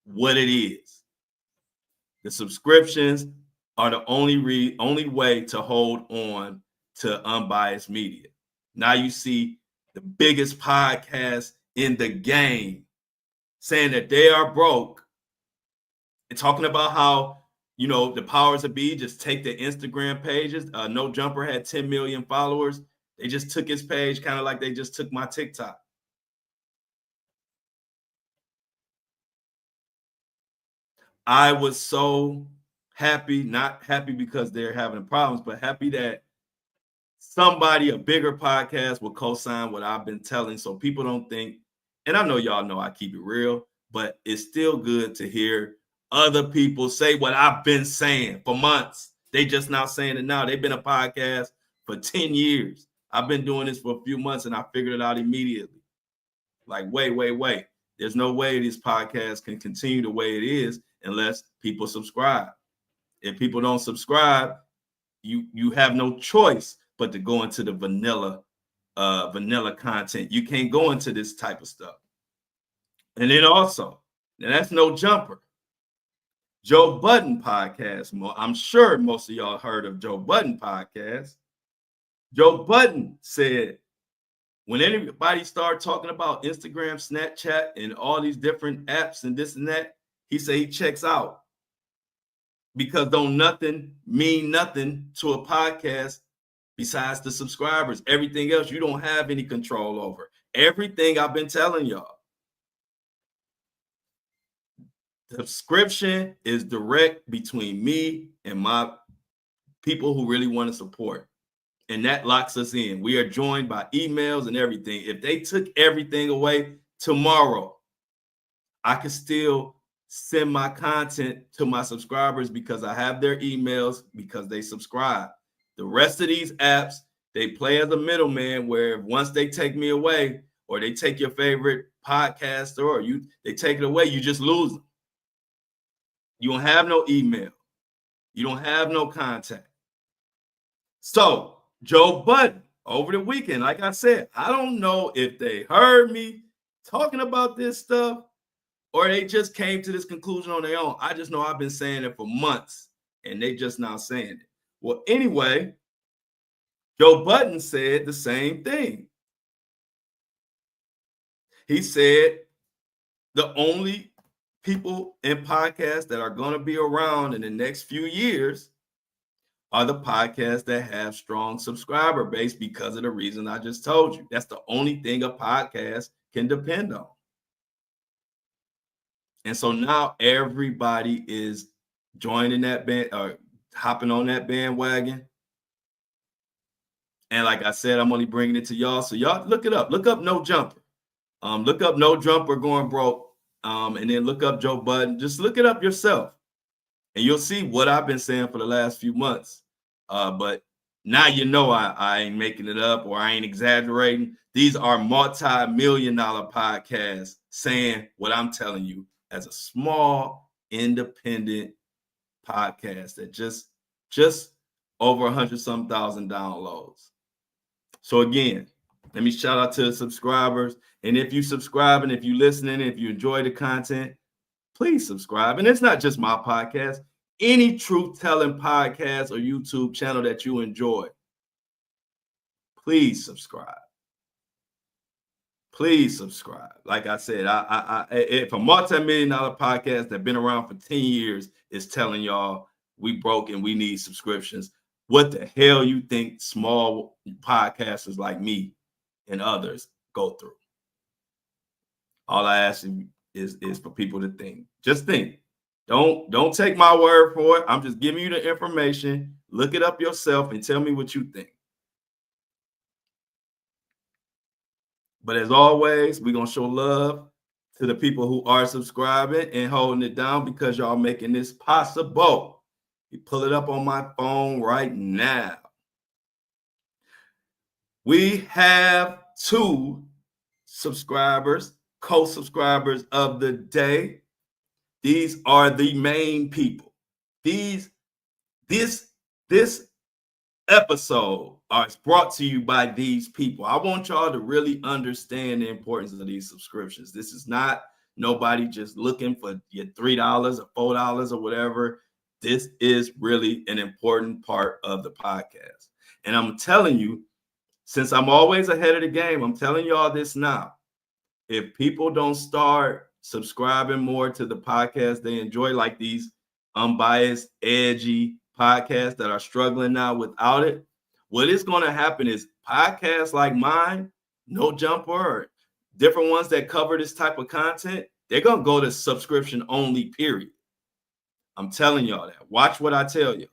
what it is. The subscriptions are the only way to hold on to unbiased media. Now you see the biggest podcast in the game saying that they are broke and talking about how, the powers that be just take the Instagram pages. No Jumper had 10 million followers. They just took his page, kind of like they just took my TikTok. I was so happy, not happy because they're having problems, but happy that somebody, a bigger podcast, will co-sign what I've been telling, so people don't think, and I know y'all know I keep it real, but it's still good to hear other people say what I've been saying for months. They just now saying it now. They've been a podcast for 10 years. I've been doing this for a few months and I figured it out immediately. Like, wait. There's no way this podcast can continue the way it is unless people subscribe. If people don't subscribe, you have no choice but to go into the vanilla content. You can't go into this type of stuff. And then also, now that's no jumper. Joe Budden podcast. I'm sure most of y'all heard of Joe Budden podcast. Joe Budden said, when anybody started talking about Instagram, Snapchat, and all these different apps and this and that, he said he checks out because don't nothing mean nothing to a podcast besides the subscribers. Everything else you don't have any control over. Everything I've been telling y'all. The subscription is direct between me and my people who really want to support. And that locks us in. We are joined by emails and everything. If they took everything away tomorrow, I could still send my content to my subscribers because I have their emails because they subscribe. The rest of these apps, they play as a middleman where once they take me away or they take your favorite podcaster or they take it away, you just lose them. You don't have no email. You don't have no contact. So Joe Budden over the weekend, like I said, I don't know if they heard me talking about this stuff or they just came to this conclusion on their own. I just know I've been saying it for months and they just now saying it. Well, anyway, Joe Budden said the same thing. He said the only people in podcasts that are going to be around in the next few years are the podcasts that have strong subscriber base because of the reason I just told you. That's the only thing a podcast can depend on. And so now everybody is joining that band or hopping on that bandwagon. And like I said, I'm only bringing it to y'all. So y'all look it up. Look up No Jumper. Look up No Jumper going broke. And then look up Joe Budden. Just look it up yourself. And you'll see what I've been saying for the last few months. But now you know I ain't making it up or I ain't exaggerating. These are multi-million-dollar podcasts saying what I'm telling you as a small independent podcast that just over 100-some thousand downloads. So again, let me shout out to the subscribers. And if you subscribe and if you listening, if you enjoy the content, please subscribe. And it's not just my podcast. Any truth-telling podcast or YouTube channel that you enjoy, please subscribe. Please subscribe. Like I said, if a multi-million-dollar podcast that's been around for 10 years is telling y'all we broke and we need subscriptions, what the hell you think small podcasters like me and others go through? All I ask is for people to think. Just think. Don't take my word for it. I'm just giving you the information. Look it up yourself and tell me what you think. But as always, we're going to show love to the people who are subscribing and holding it down because y'all making this possible. You pull it up on my phone right now. We have 2 subscribers, co-subscribers of the day. These are the main people. This episode is brought to you by these people. I want y'all to really understand the importance of these subscriptions. This is not nobody just looking for your $3 or $4 or whatever. This is really an important part of the podcast. And I'm telling you, since I'm always ahead of the game, I'm telling y'all this now. If people don't start subscribing more to the podcast they enjoy, like these unbiased, edgy podcasts that are struggling now without it, what is going to happen is podcasts like mine, No Jumper, or different ones that cover this type of content, they're going to go to subscription only, period. I'm telling y'all that. Watch what I tell you.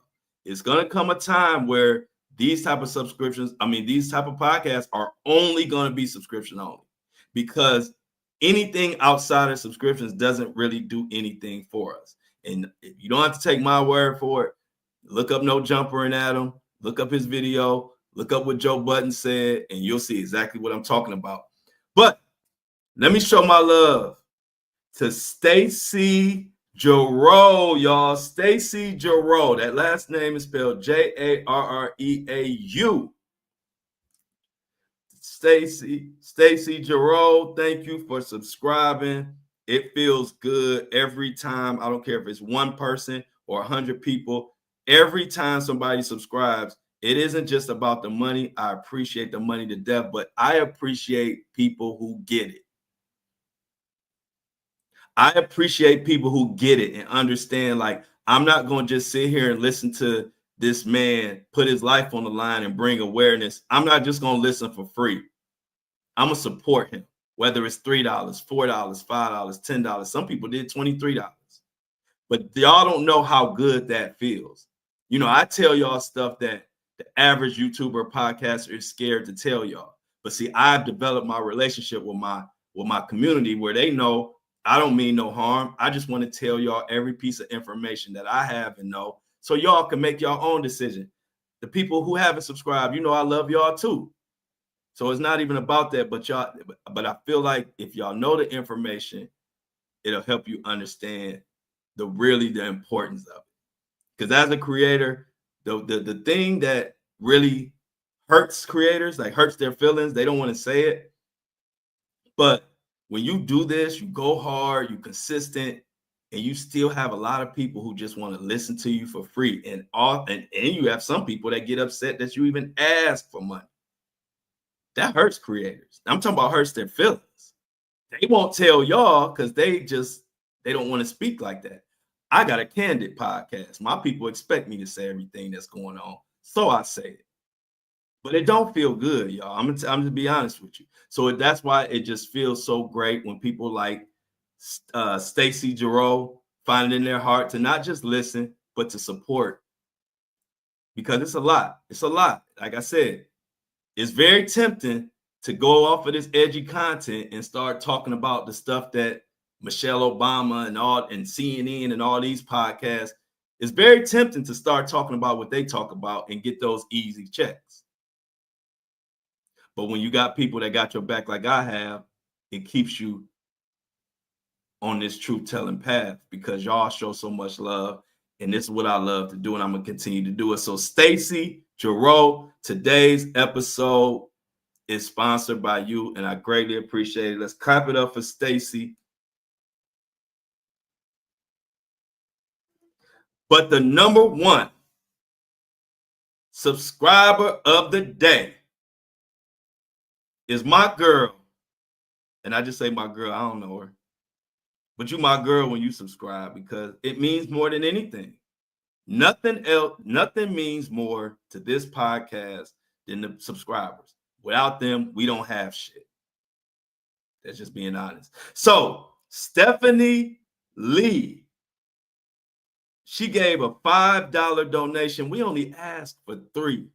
It's going to come a time where these type of these type of podcasts are only going to be subscription only, because anything outside of subscriptions doesn't really do anything for us. And if you don't have to take my word for it, look up No Jumper and Adam, look up his video, look up what Joe Budden said, and you'll see exactly what I'm talking about. But let me show my love to Stacey Jarreau, y'all. Stacey Jarreau. That last name is spelled Jarreau. Stacey Jarreau, thank you for subscribing. It feels good every time. I don't care if it's one person or 100 people. Every time somebody subscribes, it isn't just about the money. I appreciate the money to death, but I appreciate people who get it. I appreciate people who get it and understand, like, I'm not going to just sit here and listen to this man put his life on the line and bring awareness. I'm not just going to listen for free. I'm going to support him, whether it's $3, $4, $5, $10. Some people did $23. But y'all don't know how good that feels. You know, I tell y'all stuff that the average YouTuber podcaster is scared to tell y'all. But see, I've developed my relationship with my community where they know I don't mean no harm. I just want to tell y'all every piece of information that I have and know, so y'all can make your own decision. The people who haven't subscribed, you know, I love y'all too. So it's not even about that, but I feel like if y'all know the information, it'll help you understand the importance of it. Because as a creator, the thing that really hurts creators, like hurts their feelings, they don't want to say it, but when you do this, you go hard, you consistent, and you still have a lot of people who just want to listen to you for free. And you have some people that get upset that you even ask for money. That hurts creators. I'm talking about hurts their feelings. They won't tell y'all because they don't want to speak like that. I got a candid podcast. My people expect me to say everything that's going on, so I say it. But it don't feel good, y'all. I'm gonna be honest with you. So that's why it just feels so great when people like Stacey Jarreau find it in their heart to not just listen, but to support. Because it's a lot. It's a lot. Like I said, it's very tempting to go off of this edgy content and start talking about the stuff that Michelle Obama and CNN and all these podcasts. It's very tempting to start talking about what they talk about and get those easy checks. But when you got people that got your back like I have, it keeps you on this truth-telling path because y'all show so much love. And this is what I love to do, and I'm going to continue to do it. So Stacey Jarreau, today's episode is sponsored by you, and I greatly appreciate it. Let's clap it up for Stacey. But the number one subscriber of the day is my girl. And I just say my girl, I don't know her. But you my girl when you subscribe because it means more than anything. Nothing else, nothing means more to this podcast than the subscribers. Without them, we don't have shit. That's just being honest. So, Stephanie Lee, she gave a $5 donation. We only asked for $3.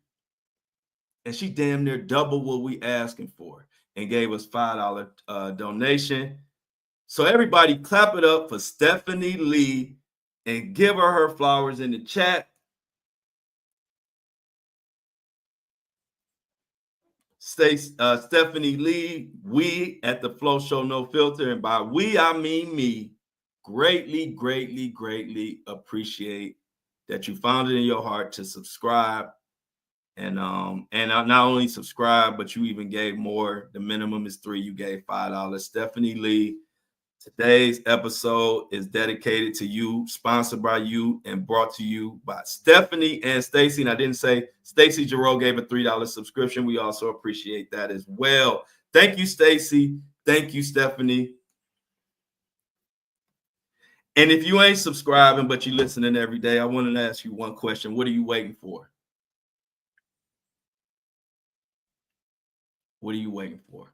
And she damn near double what we asking for. and gave us $5 donation. So everybody clap it up for Stephanie Lee and give her flowers in the chat. Stephanie Lee, we at the Flow Show No Filter, and by we I mean me, greatly appreciate that you found it in your heart to subscribe, and not only subscribe, but you even gave more. The minimum is $3. You gave $5. Stephanie Lee, today's episode is dedicated to you, sponsored by you, and brought to you by Stephanie and Stacy. And I didn't say Stacy Giroux gave a $3 subscription. We also appreciate that as well. Thank you, Stacy. Thank you, Stephanie. And if you ain't subscribing, but you're listening every day, I wanted to ask you one question. What are you waiting for? What are you waiting for?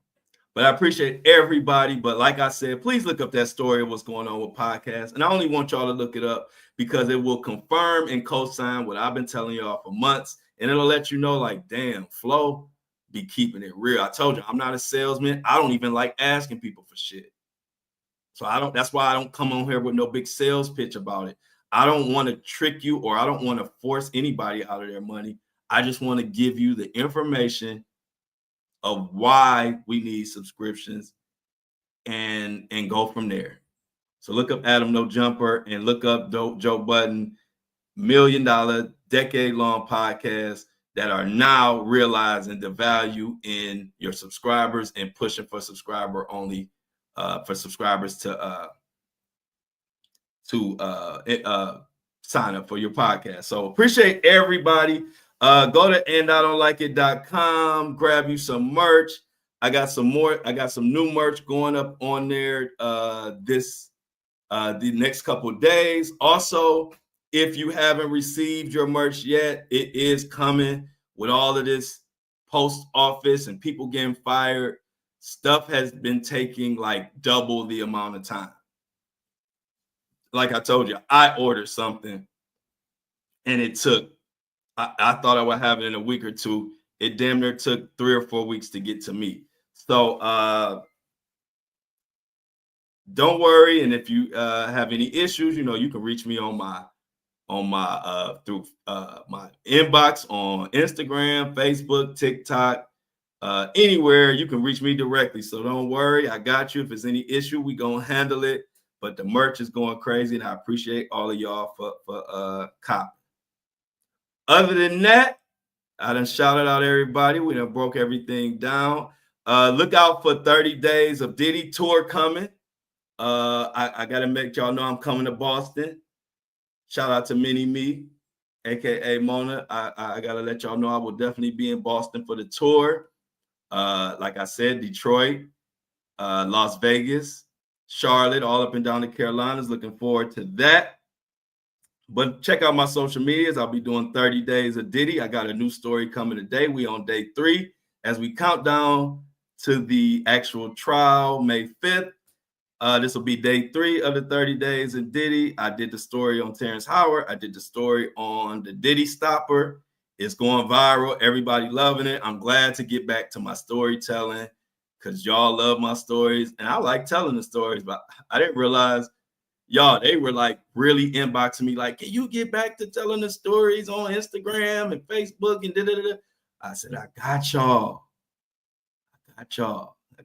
But I appreciate everybody. But like I said, please look up that story of what's going on with podcasts. And I only want y'all to look it up because it will confirm and co-sign what I've been telling y'all for months. And it'll let you know, like, damn, Flo be keeping it real. I told you, I'm not a salesman. I don't even like asking people for shit. So that's why I don't come on here with no big sales pitch about it. I don't want to trick you, or I don't want to force anybody out of their money. I just want to give you the information of why we need subscriptions and go from there. So look up Adam No Jumper and look up Joe Budden, $1 million, decade-long podcasts that are now realizing the value in your subscribers and pushing for subscriber only, for subscribers to sign up for your podcast. So appreciate everybody. Go to andidon'tlikeit.com, grab you some merch. I got some new merch going up on there the next couple of days. Also, if you haven't received your merch yet, it is coming. With all of this post office and people getting fired, stuff has been taking like double the amount of time. Like I told you, I ordered something and it took, I thought I would have it in a week or two. It damn near took 3 or 4 weeks to get to me. So don't worry. And if you have any issues, you can reach me on my through my inbox on Instagram, Facebook, TikTok, anywhere. You can reach me directly. So don't worry, I got you. If there's any issue, we gonna handle it. But the merch is going crazy, and I appreciate all of y'all for copying. Other than that, I done shouted out everybody. We done broke everything down. Look out for 30 days of Diddy tour coming. I got to make y'all know I'm coming to Boston. Shout out to Mini Me, a.k.a. Mona. I got to let y'all know I will definitely be in Boston for the tour. Like I said, Detroit, Las Vegas, Charlotte, all up and down the Carolinas. Looking forward to that. But check out my social medias. I'll be doing 30 days of Diddy. I got a new story coming today. We on day 3 as we count down to the actual trial, May 5th. This will be day 3 of the 30 days of Diddy. I did the story on Terrance Howard. I did the story on the Diddy stopper. It's going viral. Everybody loving it. I'm glad to get back to my storytelling because y'all love my stories. And I like telling the stories, but I didn't realize y'all, they were like really inboxing me like, can you get back to telling the stories on Instagram and Facebook and da-da-da-da? I said, I got y'all. I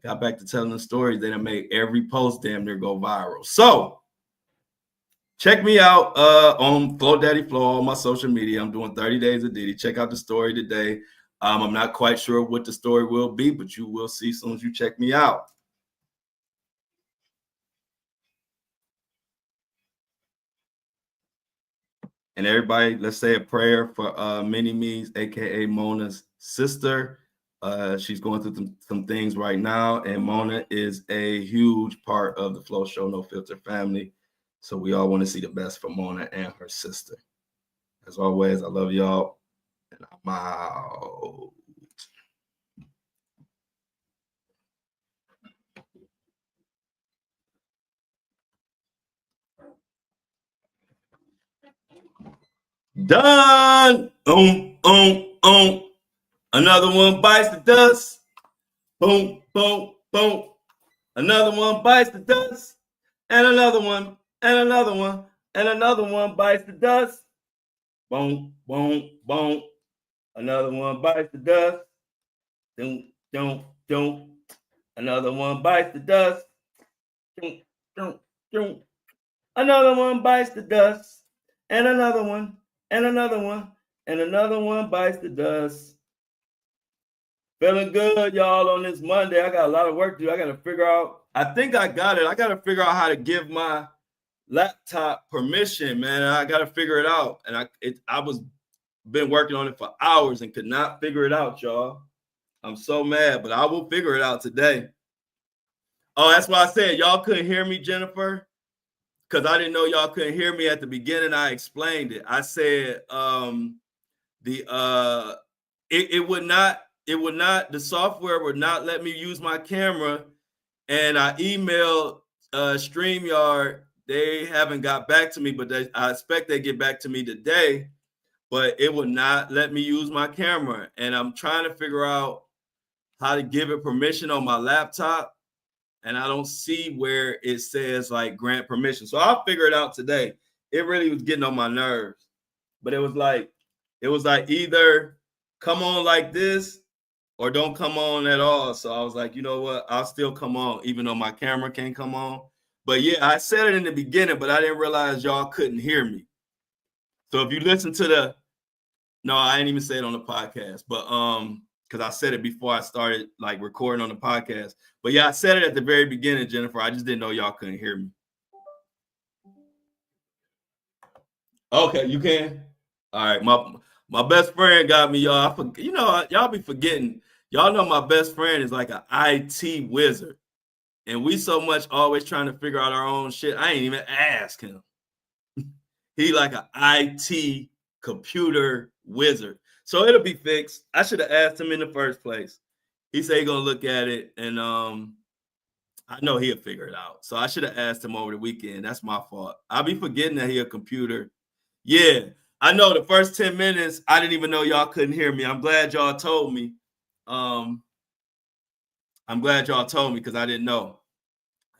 got back to telling the stories. Then I made every post damn near go viral. So check me out on Flo Daddy Flo on my social media. I'm doing 30 days of Diddy. Check out the story today. I'm not quite sure what the story will be, but you will see as soon as you check me out. And everybody, let's say a prayer for Mini Me's, aka Mona's sister. She's going through some things right now, and Mona is a huge part of the Flow Show No Filter family. So we all want to see the best for Mona and her sister. As always, I love y'all, and I'm out. Done. Another one bites the dust. Boom, boom, boom. Another one bites the dust, and another one, and another one, and another one bites the dust. Boom, boom, boom. Another one bites the dust. Doom, doom, doom. Another one bites the dust. Doom, doom, doom. Another one bites the dust, and another one, and another one, and another one bites the dust. Feeling good, y'all, on this Monday. I got a lot of work to do. I got to figure out. I think I got it. I got to figure out how to give my laptop permission, man. I got to figure it out. And I was been working on it for hours and could not figure it out, y'all. I'm so mad, but I will figure it out today. Oh, that's why I said y'all couldn't hear me, Jennifer, because I didn't know y'all couldn't hear me at the beginning. I explained it. I said the software would not let me use my camera, and I emailed StreamYard. They haven't got back to me, but I expect they get back to me today. But it would not let me use my camera, and I'm trying to figure out how to give it permission on my laptop, and I don't see where it says like grant permission. So I'll figure it out today. It really was getting on my nerves, but it was like either come on like this or don't come on at all. So I was like, you know what? I'll still come on, even though my camera can't come on. But yeah, I said it in the beginning, but I didn't realize y'all couldn't hear me. So if you listen to no, I didn't even say it on the podcast, but because I said it before I started like recording on the podcast. But yeah, I said it at the very beginning, Jennifer. I just didn't know y'all couldn't hear me. Okay, you can. All right, my best friend got me, y'all. Y'all be forgetting. Y'all know my best friend is like an IT wizard, and we so much always trying to figure out our own shit. I ain't even ask him. He like an IT computer wizard. So it'll be fixed. I should have asked him in the first place. He said he's gonna look at it, and I know he'll figure it out. So I should have asked him over the weekend. That's my fault. I'll be forgetting that he a computer. Yeah, I know the first 10 minutes, I didn't even know y'all couldn't hear me. I'm glad y'all told me. I'm glad y'all told me because I didn't know.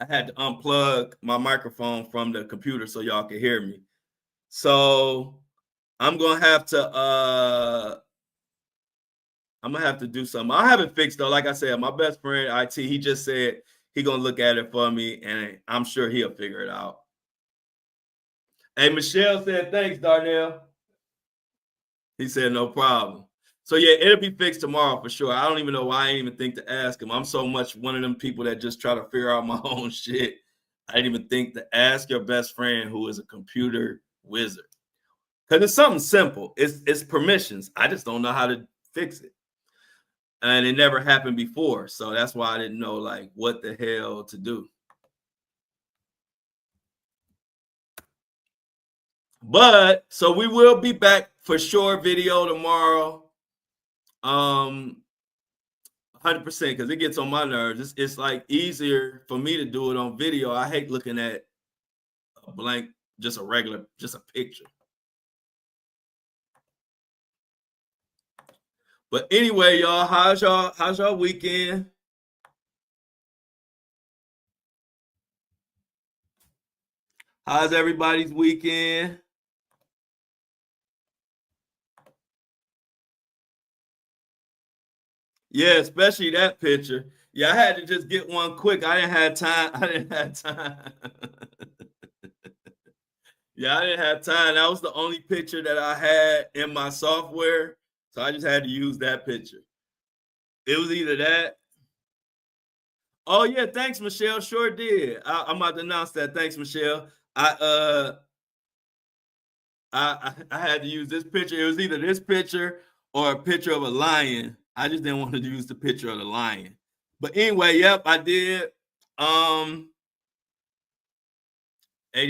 I had to unplug my microphone from the computer so y'all could hear me. So I'm gonna have to do something. I'll have it fixed though. Like I said, my best friend IT, he just said he gonna look at it for me, and I'm sure he'll figure it out. Hey, Michelle said thanks, Darnell. He said no problem. So yeah, it'll be fixed tomorrow for sure. I don't even know why I didn't even think to ask him. I'm so much one of them people that just try to figure out my own shit. I didn't even think to ask your best friend who is a computer wizard. Because it's something simple. It's permissions. I just don't know how to fix it. And it never happened before. So that's why I didn't know like what the hell to do. But so we will be back for sure video tomorrow. 100% because it gets on my nerves. It's like easier for me to do it on video. I hate looking at a blank, just a picture. But anyway, y'all, how's y'all weekend? How's everybody's weekend? Yeah, especially that picture. Yeah, I had to just get one quick. I didn't have time. Yeah, I didn't have time. That was the only picture that I had in my software. So I just had to use that picture. It was either that. Oh yeah, thanks, Michelle. Sure did. I'm about to announce that. Thanks, Michelle. I had to use this picture. It was either this picture or a picture of a lion. I just didn't want to use the picture of the lion. But anyway, yep, I did. 80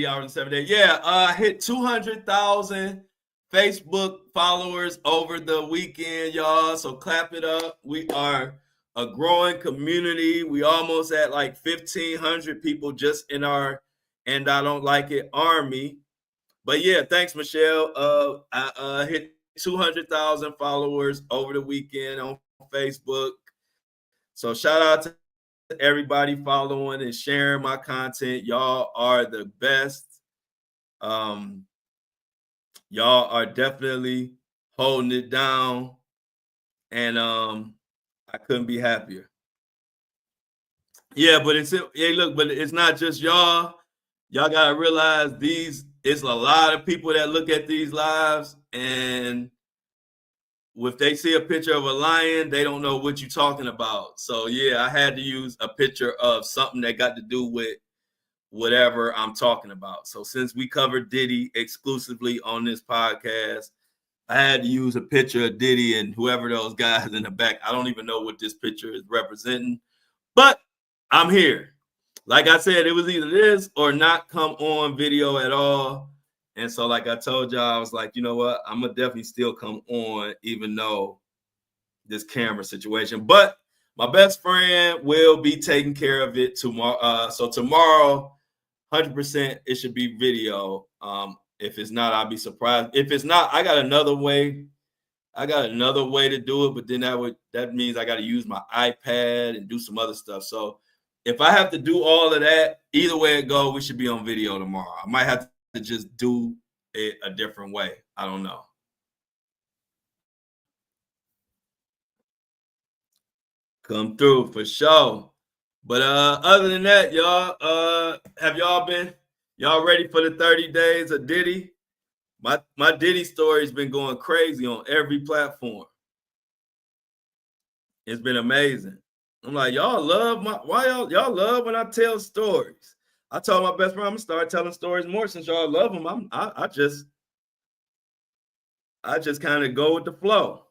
hours and 7 days. Yeah, I hit 200,000 Facebook followers over the weekend, y'all. So clap it up. We are a growing community. We almost at like 1,500 people just in our And I Don't Like It army. But yeah, thanks, Michelle. I hit 200,000 followers over the weekend on Facebook. So shout out to everybody following and sharing my content. Y'all are the best. Y'all are definitely holding it down, and I couldn't be happier. Yeah, but it's not just y'all. Y'all gotta realize it's a lot of people that look at these lives, and if they see a picture of a lion, they don't know what you're talking about. So yeah, I had to use a picture of something that got to do with whatever I'm talking about. So since we covered Diddy exclusively on this podcast, I had to use a picture of Diddy and whoever those guys in the back. I don't even know what this picture is representing, but I'm here. Like I said, it was either this or not come on video at all. And so, like I told y'all, I was like, you know what? I'm gonna definitely still come on, even though this camera situation. But my best friend will be taking care of it tomorrow. So tomorrow, 100%, it should be video. If it's not, I'll be surprised. If it's not, I got another way. I got another way to do it, but then that means I got to use my iPad and do some other stuff. So if I have to do all of that, either way it go, we should be on video tomorrow. I might have to just do it a different way. I don't know. Come through for sure. But other than that, y'all, have y'all ready for the 30 days of Diddy? My Diddy story's been going crazy on every platform. It's been amazing. I'm like, y'all love y'all love when I tell stories. I told my best friend I'm gonna start telling stories more since y'all love them. I just kind of go with the flow.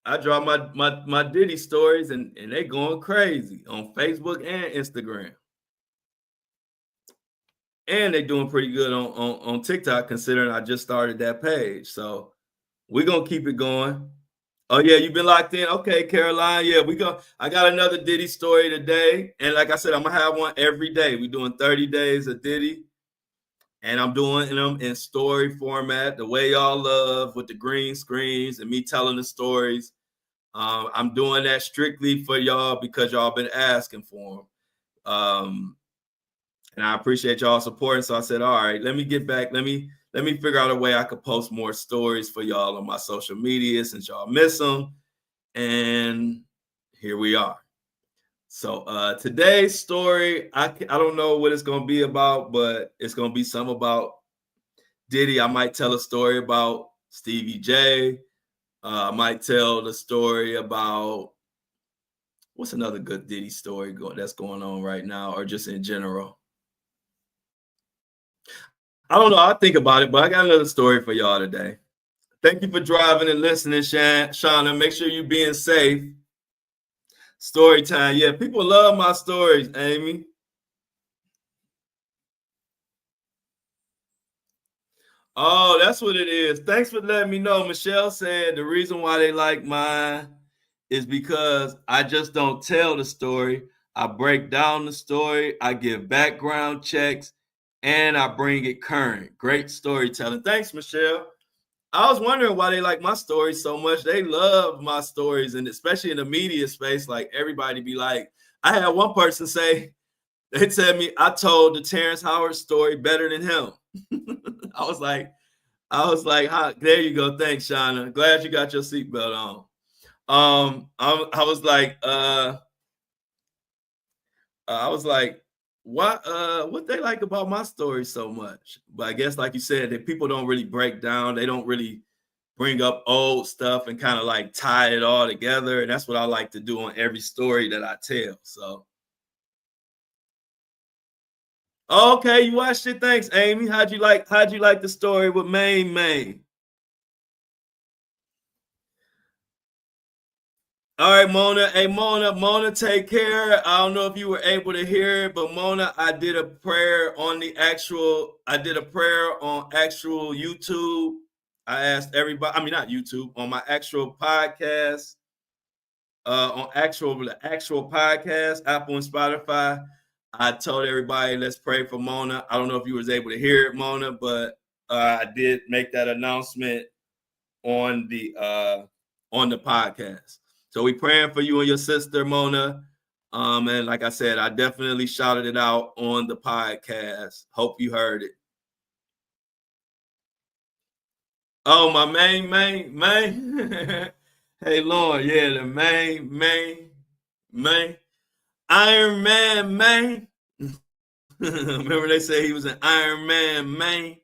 I draw my Diddy stories and they going crazy on Facebook and Instagram. And they doing pretty good on TikTok, considering I just started that page. So we're gonna keep it going. Oh yeah, you've been locked in. Okay, Caroline. Yeah, I got another Diddy story today. And like I said, I'm gonna have one every day. We're doing 30 days of Diddy. And I'm doing them in story format, the way y'all love, with the green screens and me telling the stories. I'm doing that strictly for y'all because y'all been asking for them. And I appreciate y'all supporting. So I said, all right, let me get back. Let me figure out a way I could post more stories for y'all on my social media since y'all miss them. And here we are. So today's story, I don't know what it's going to be about, but it's going to be something about Diddy. I might tell a story about Stevie J. I might tell the story about what's another good Diddy story that's going on right now, or just in general. I don't know. I'll think about it, but I got another story for y'all today. Thank you for driving and listening, Shauna. Make sure you're being safe. Story time. Yeah, people love my stories, Amy. Oh, that's what it is. Thanks for letting me know. Michelle said the reason why they like mine is because I just don't tell the story. I break down the story. I give background checks, and I bring it current. Great storytelling. Thanks, Michelle. I was wondering why they like my stories so much. They love my stories, and especially in the media space, like everybody be like, I had one person say, they tell me I told the Terrance Howard story better than him. I was like, there you go. Thanks, Shauna. Glad you got your seatbelt on. I was like, what they like about my story so much? But I guess, like you said, that people don't really break down. They don't really bring up old stuff and kind of like tie it all together. And that's what I like to do on every story that I tell. So, okay, you watched it. Thanks, Amy. How'd you like the story with Maine? All right, Mona. Hey, Mona, take care. I don't know if you were able to hear it, but Mona, I did a prayer on actual YouTube. I asked everybody, I mean, not YouTube, on my actual podcast, on the actual podcast, Apple and Spotify. I told everybody, let's pray for Mona. I don't know if you was able to hear it, Mona, but I did make that announcement on the podcast. So we praying for you and your sister, Mona. And like I said, I definitely shouted it out on the podcast. Hope you heard it. Oh, my main. Hey, Lauren, yeah, the main. Iron Man. Remember they say he was an Iron Man.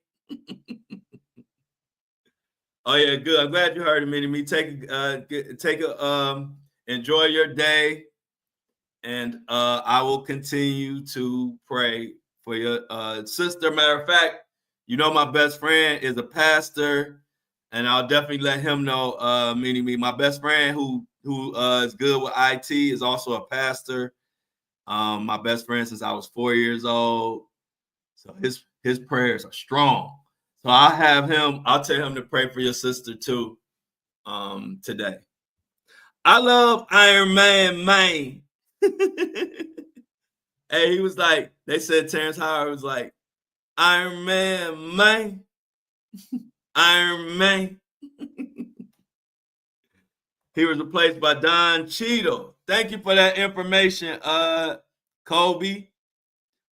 Oh yeah, good. I'm glad you heard him, Mini-Me. Enjoy your day, and I will continue to pray for your sister. Matter of fact, you know my best friend is a pastor, and I'll definitely let him know. Mini-Me, my best friend who is good with IT is also a pastor. My best friend since I was 4 years old, so his prayers are strong. So I'll tell him to pray for your sister too today. I love Iron Man. Hey, he was like, they said Terrance Howard was like, Iron Man. Iron Man. He was replaced by Don Cheadle. Thank you for that information, Kobe.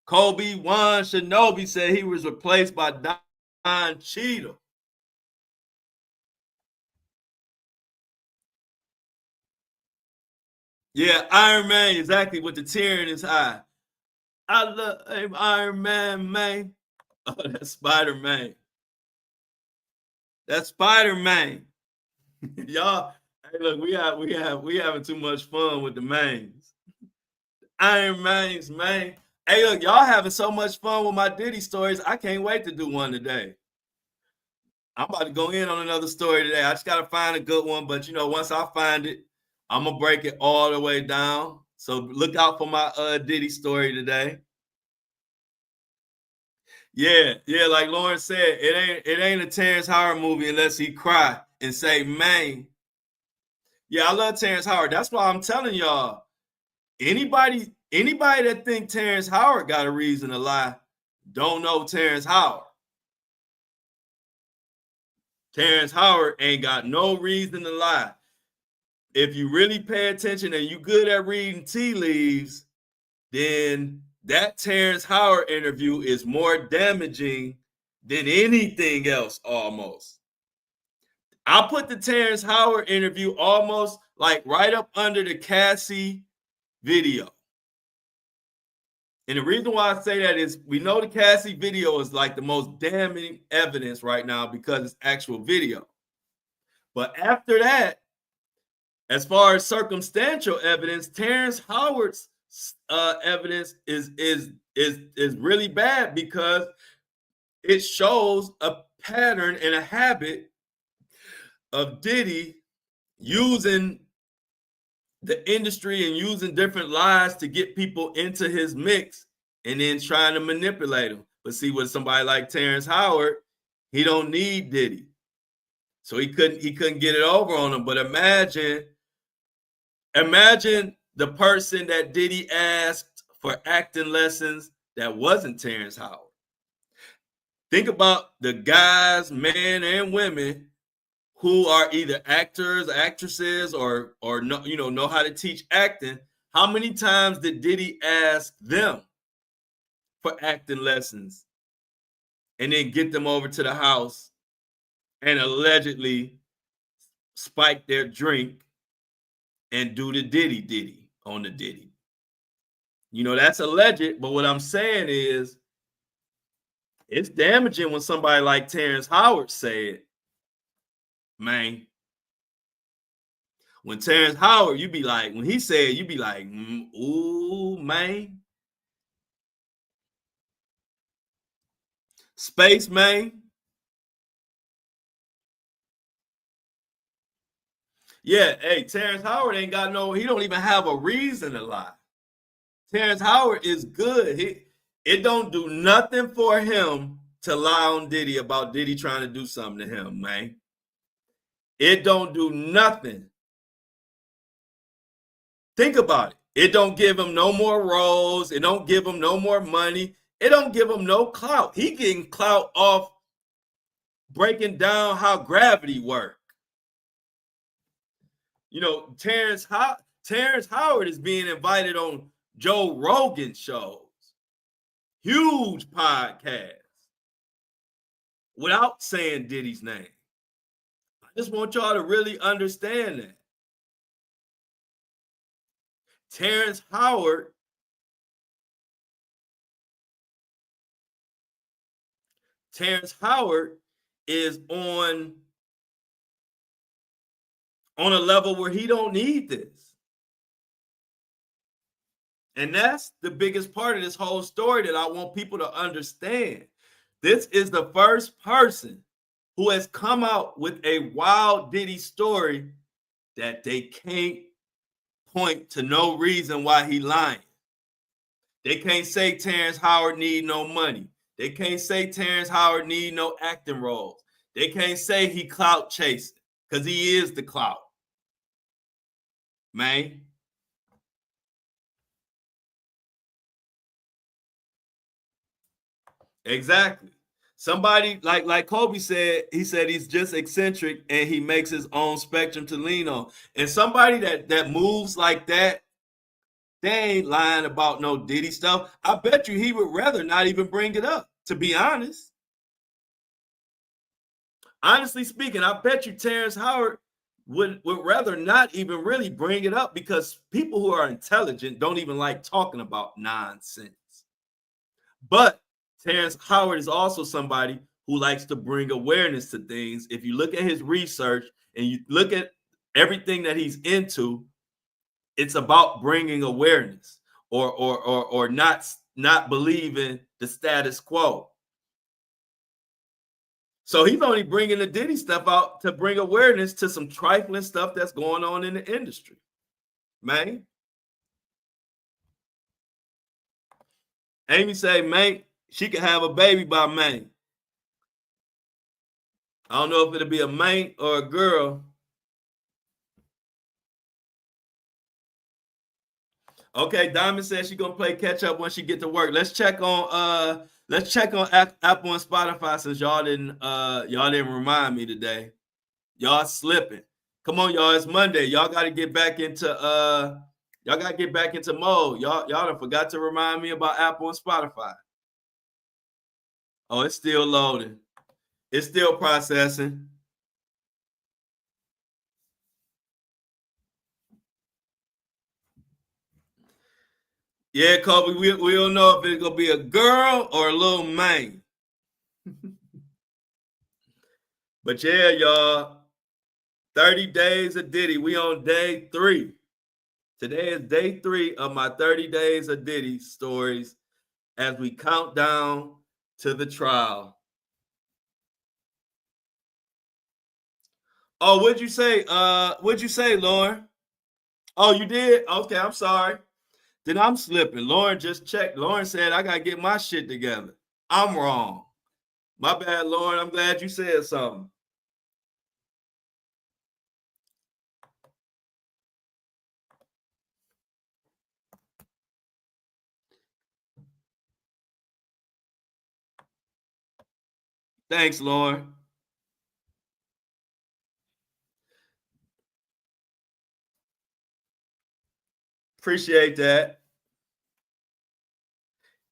Kobe Wan Shinobi said he was replaced by Don Cheadle. Yeah, Iron Man, exactly, with the tear in his eye. I love Iron Man. Oh, that's Spider-Man. That's Spider-Man. Y'all, hey, look, we having too much fun with the mains. Iron Man's man. Hey, look, y'all having so much fun with my Diddy stories. I can't wait to do one today. I'm about to go in on another story today. I just gotta find a good one, but once I find it, I'm gonna break it all the way down. So look out for my Diddy story today. Yeah, like Lauren said, it ain't a Terrance Howard movie unless he cry and say, man. Yeah, I love Terrance Howard. That's why I'm telling y'all, anybody that think Terrance Howard got a reason to lie, don't know Terrance Howard. Terrance Howard ain't got no reason to lie. If you really pay attention and you good at reading tea leaves, then that Terrance Howard interview is more damaging than anything else almost. I put the Terrance Howard interview almost like right up under the Cassie video. And the reason why I say that is we know the Cassie video is like the most damning evidence right now because it's actual video. But after that, as far as circumstantial evidence, Terrance Howard's evidence is really bad because it shows a pattern and a habit of Diddy using the industry and using different lies to get people into his mix and then trying to manipulate them. But see, with somebody like Terrance Howard, he don't need Diddy. So he couldn't get it over on him. But imagine the person that Diddy asked for acting lessons that wasn't Terrance Howard. Think about the guys, men and women, who are either actors, actresses, or know how to teach acting. How many times did Diddy ask them for acting lessons and then get them over to the house and allegedly spike their drink and do the Diddy on the Diddy? That's alleged, but what I'm saying is it's damaging when somebody like Terrance Howard said, man. When Terrance Howard, when he said, you be like, ooh, man. Space, man. Yeah, hey, Terrance Howard ain't got he don't even have a reason to lie. Terrance Howard is good. It don't do nothing for him to lie on Diddy about Diddy trying to do something to him, man. It don't do nothing. Think about it. It don't give him no more roles. It don't give him no more money. It don't give him no clout. He getting clout off breaking down how gravity works. You know, Terrance Howard is being invited on Joe Rogan shows, huge podcasts, without saying Diddy's name. I just want y'all to really understand that. Terrance Howard is on a level where he don't need this. And that's the biggest part of this whole story that I want people to understand. This is the first person who has come out with a wild Diddy story that they can't point to no reason why he lying. They can't say Terrance Howard need no money. They can't say Terrance Howard need no acting roles. They can't say he clout chasing, because he is the clout. Man. Exactly. Somebody like Kobe said, he said he's just eccentric and he makes his own spectrum to lean on. And somebody that moves like that, they ain't lying about no Diddy stuff. I bet you he would rather not even bring it up, to be honest. Honestly speaking, I bet you Terrance Howard would rather not even really bring it up, because people who are intelligent don't even like talking about nonsense. But Terrance Howard is also somebody who likes to bring awareness to things. If you look at his research and you look at everything that he's into, it's about bringing awareness or not believing the status quo. So he's only bringing the Diddy stuff out to bring awareness to some trifling stuff that's going on in the industry, man. Amy say, man, she could have a baby by May. I don't know if it'll be a man or a girl. Okay, Diamond says she's gonna play catch up once she get to work. Let's check on Apple and Spotify, since y'all didn't remind me today. Y'all slipping. Come on, y'all. It's Monday. Y'all gotta get back into mode. Y'all done forgot to remind me about Apple and Spotify. Oh, it's still loading. It's still processing. Yeah, Kobe, we don't know if it's gonna be a girl or a little man. But yeah, y'all, 30 days of Diddy. We on day 3. Today is day 3 of my 30 days of Diddy stories as we count down to the trial. Oh, what'd you say? What'd you say, Lauren? Oh, you did? Okay, I'm sorry. Then I'm slipping. Lauren just checked. Lauren said I gotta get my shit together. I'm wrong. My bad, Lauren. I'm glad you said something. Thanks, Lauren. Appreciate that.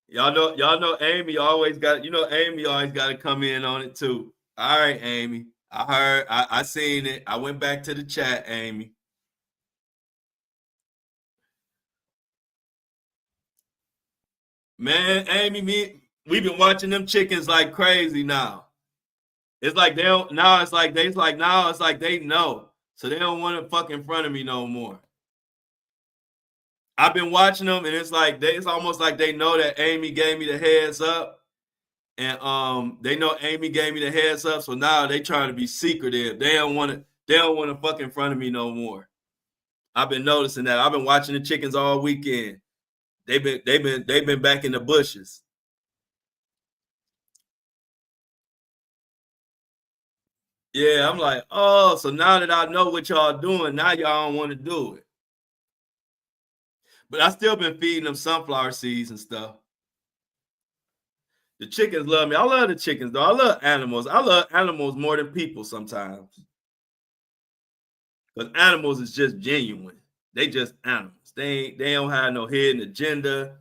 Y'all know Amy always got, Amy always got to come in on it too. All right, Amy. I heard, I seen it. I went back to the chat, Amy. Man, Amy, we've been watching them chickens like crazy now. It's like they don't now. It's like they know, so they don't want to fuck in front of me no more. I've been watching them, and it's almost like they know that Amy gave me the heads up, and they know Amy gave me the heads up, so now they trying to be secretive. They don't want to fuck in front of me no more. I've been noticing that. I've been watching the chickens all weekend. They've been back in the bushes. Yeah, I'm like, oh, so now that I know what y'all doing, now y'all don't want to do it. But I still been feeding them sunflower seeds and stuff. The chickens love me. I love the chickens, though. I love animals. I love animals more than people sometimes. Because animals is just genuine. They just animals. They don't have no hidden agenda.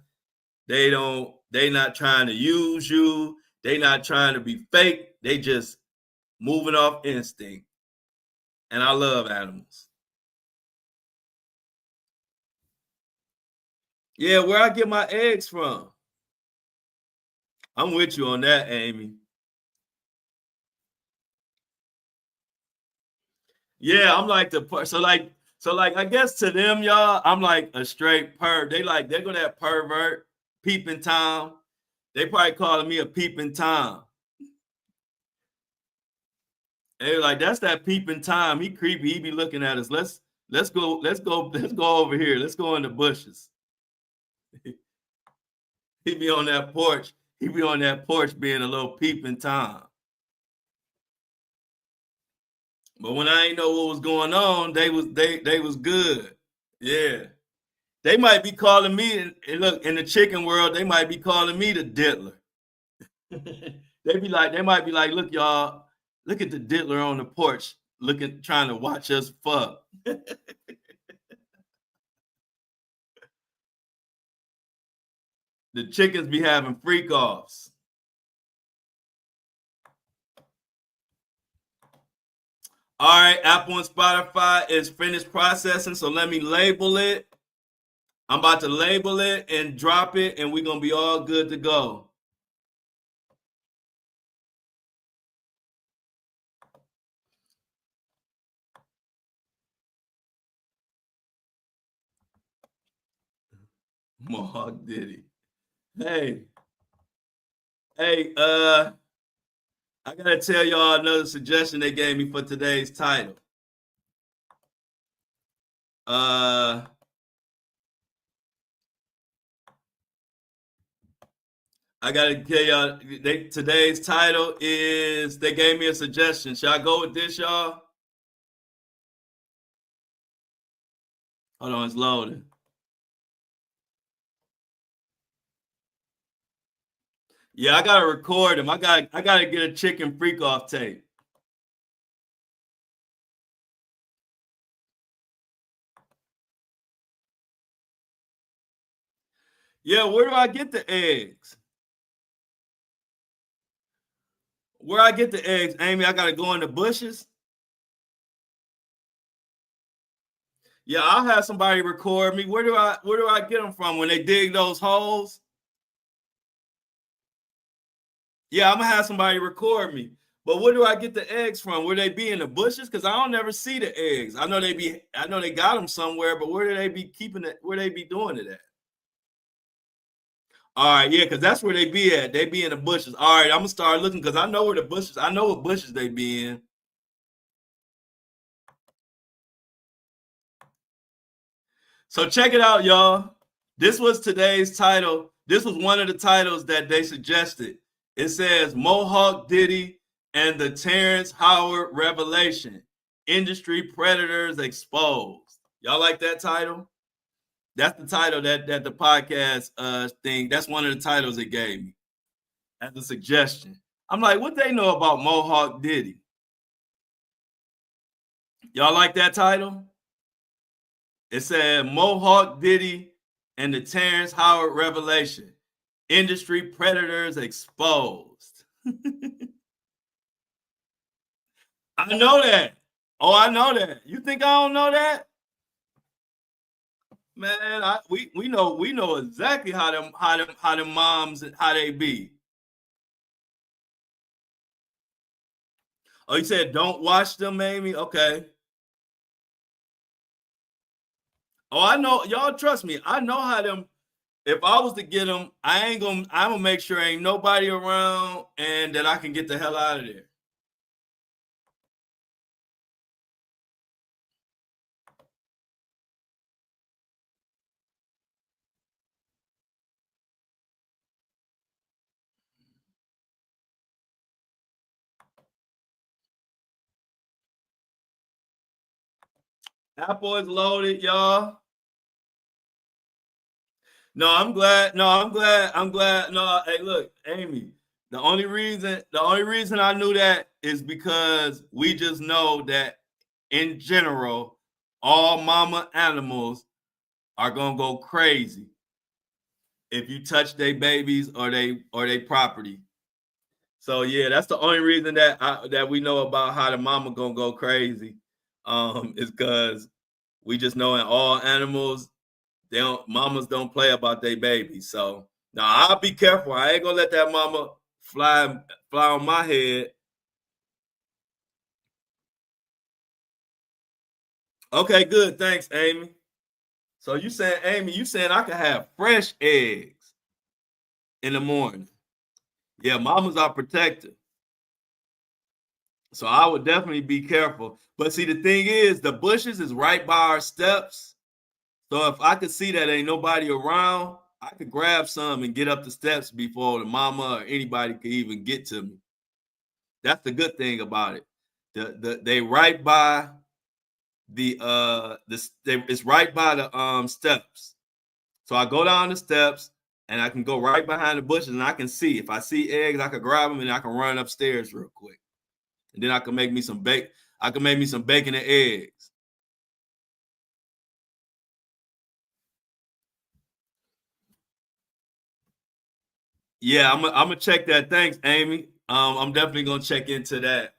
They not trying to use you. They not trying to be fake. They just moving off instinct. And I love animals. Yeah, where I get my eggs from. I'm with you on that, Amy. Yeah, I'm like so like I guess to them, y'all, I'm like a straight perv. They're gonna have pervert, peeping Tom. They probably calling me a peeping Tom. They're like, that's that peeping Tom. He creepy. He be looking at us. Let's go over here. Let's go in the bushes. He be on that porch. He be on that porch being a little peeping Tom. But when I ain't know what was going on, they was good. Yeah. They might be calling me, and look, in the chicken world, they might be calling me the diddler. They might be like, look, y'all, look at the diddler on the porch, trying to watch us fuck. The chickens be having freak offs. All right, Apple and Spotify is finished processing, so let me label it. I'm about to label it and drop it, and we're gonna be all good to go. Mohawk Diddy. Hey, I gotta tell y'all another suggestion they gave me for today's title. I gotta tell y'all today's title is they gave me a suggestion. Shall I go with this, y'all? Hold on, it's loading. Yeah, I gotta record them. I gotta get a chicken freak off tape. Yeah, where do I get the eggs? Where I get the eggs, Amy? I gotta go in the bushes. Yeah, I'll have somebody record me. Where do I get them from when they dig those holes? Yeah, I'm gonna have somebody record me. But where do I get the eggs from? Where they be in the bushes? Because I don't never see the eggs. I know they got them somewhere, but where do they be keeping it? Where they be doing it at? All right, yeah, because that's where they be at. They be in the bushes. All right, I'm gonna start looking because I know where the bushes. I know what bushes they be in. So check it out, y'all. This was today's title. This was one of the titles that they suggested. It says Mohawk Diddy and the Terrance Howard Revelation. Industry Predators Exposed. Y'all like that title? That's the title that the podcast thing. That's one of the titles it gave me as a suggestion. I'm like, what they know about Mohawk Diddy? Y'all like that title? It said Mohawk Diddy and the Terrance Howard Revelation. Industry Predators Exposed. I know that. Oh, I know that. You think I don't know that? Man, we know exactly how them moms how they be. Oh, you said don't watch them, Amy? Okay. Oh, I know. Y'all trust me. I know how them. If I was to get them, I'm gonna make sure ain't nobody around and that I can get the hell out of there. Apple is loaded, y'all. No, I'm glad. No, I'm glad. I'm glad. No, hey, look, Amy. The only reason I knew that is because we just know that in general, all mama animals are gonna go crazy if you touch their babies or they property. So yeah, that's the only reason that we know about how the mama gonna go crazy, is because we just know in all animals, mamas don't play about their babies. So now I'll be careful. I ain't gonna let that mama fly on my head. Okay, good. Thanks, Amy. So you saying, Amy, you saying I can have fresh eggs in the morning? Yeah, mamas are protected. So I would definitely be careful. But see, the thing is, the bushes is right by our steps. So if I could see that ain't nobody around, I could grab some and get up the steps before the mama or anybody could even get to me. That's the good thing about it. They right by it's right by the steps. So I go down the steps and I can go right behind the bushes and I can see. If I see eggs, I can grab them and I can run upstairs real quick. And then I can make me some bacon and eggs. Yeah, I'm gonna check that. Thanks, Amy. I'm definitely gonna check into that.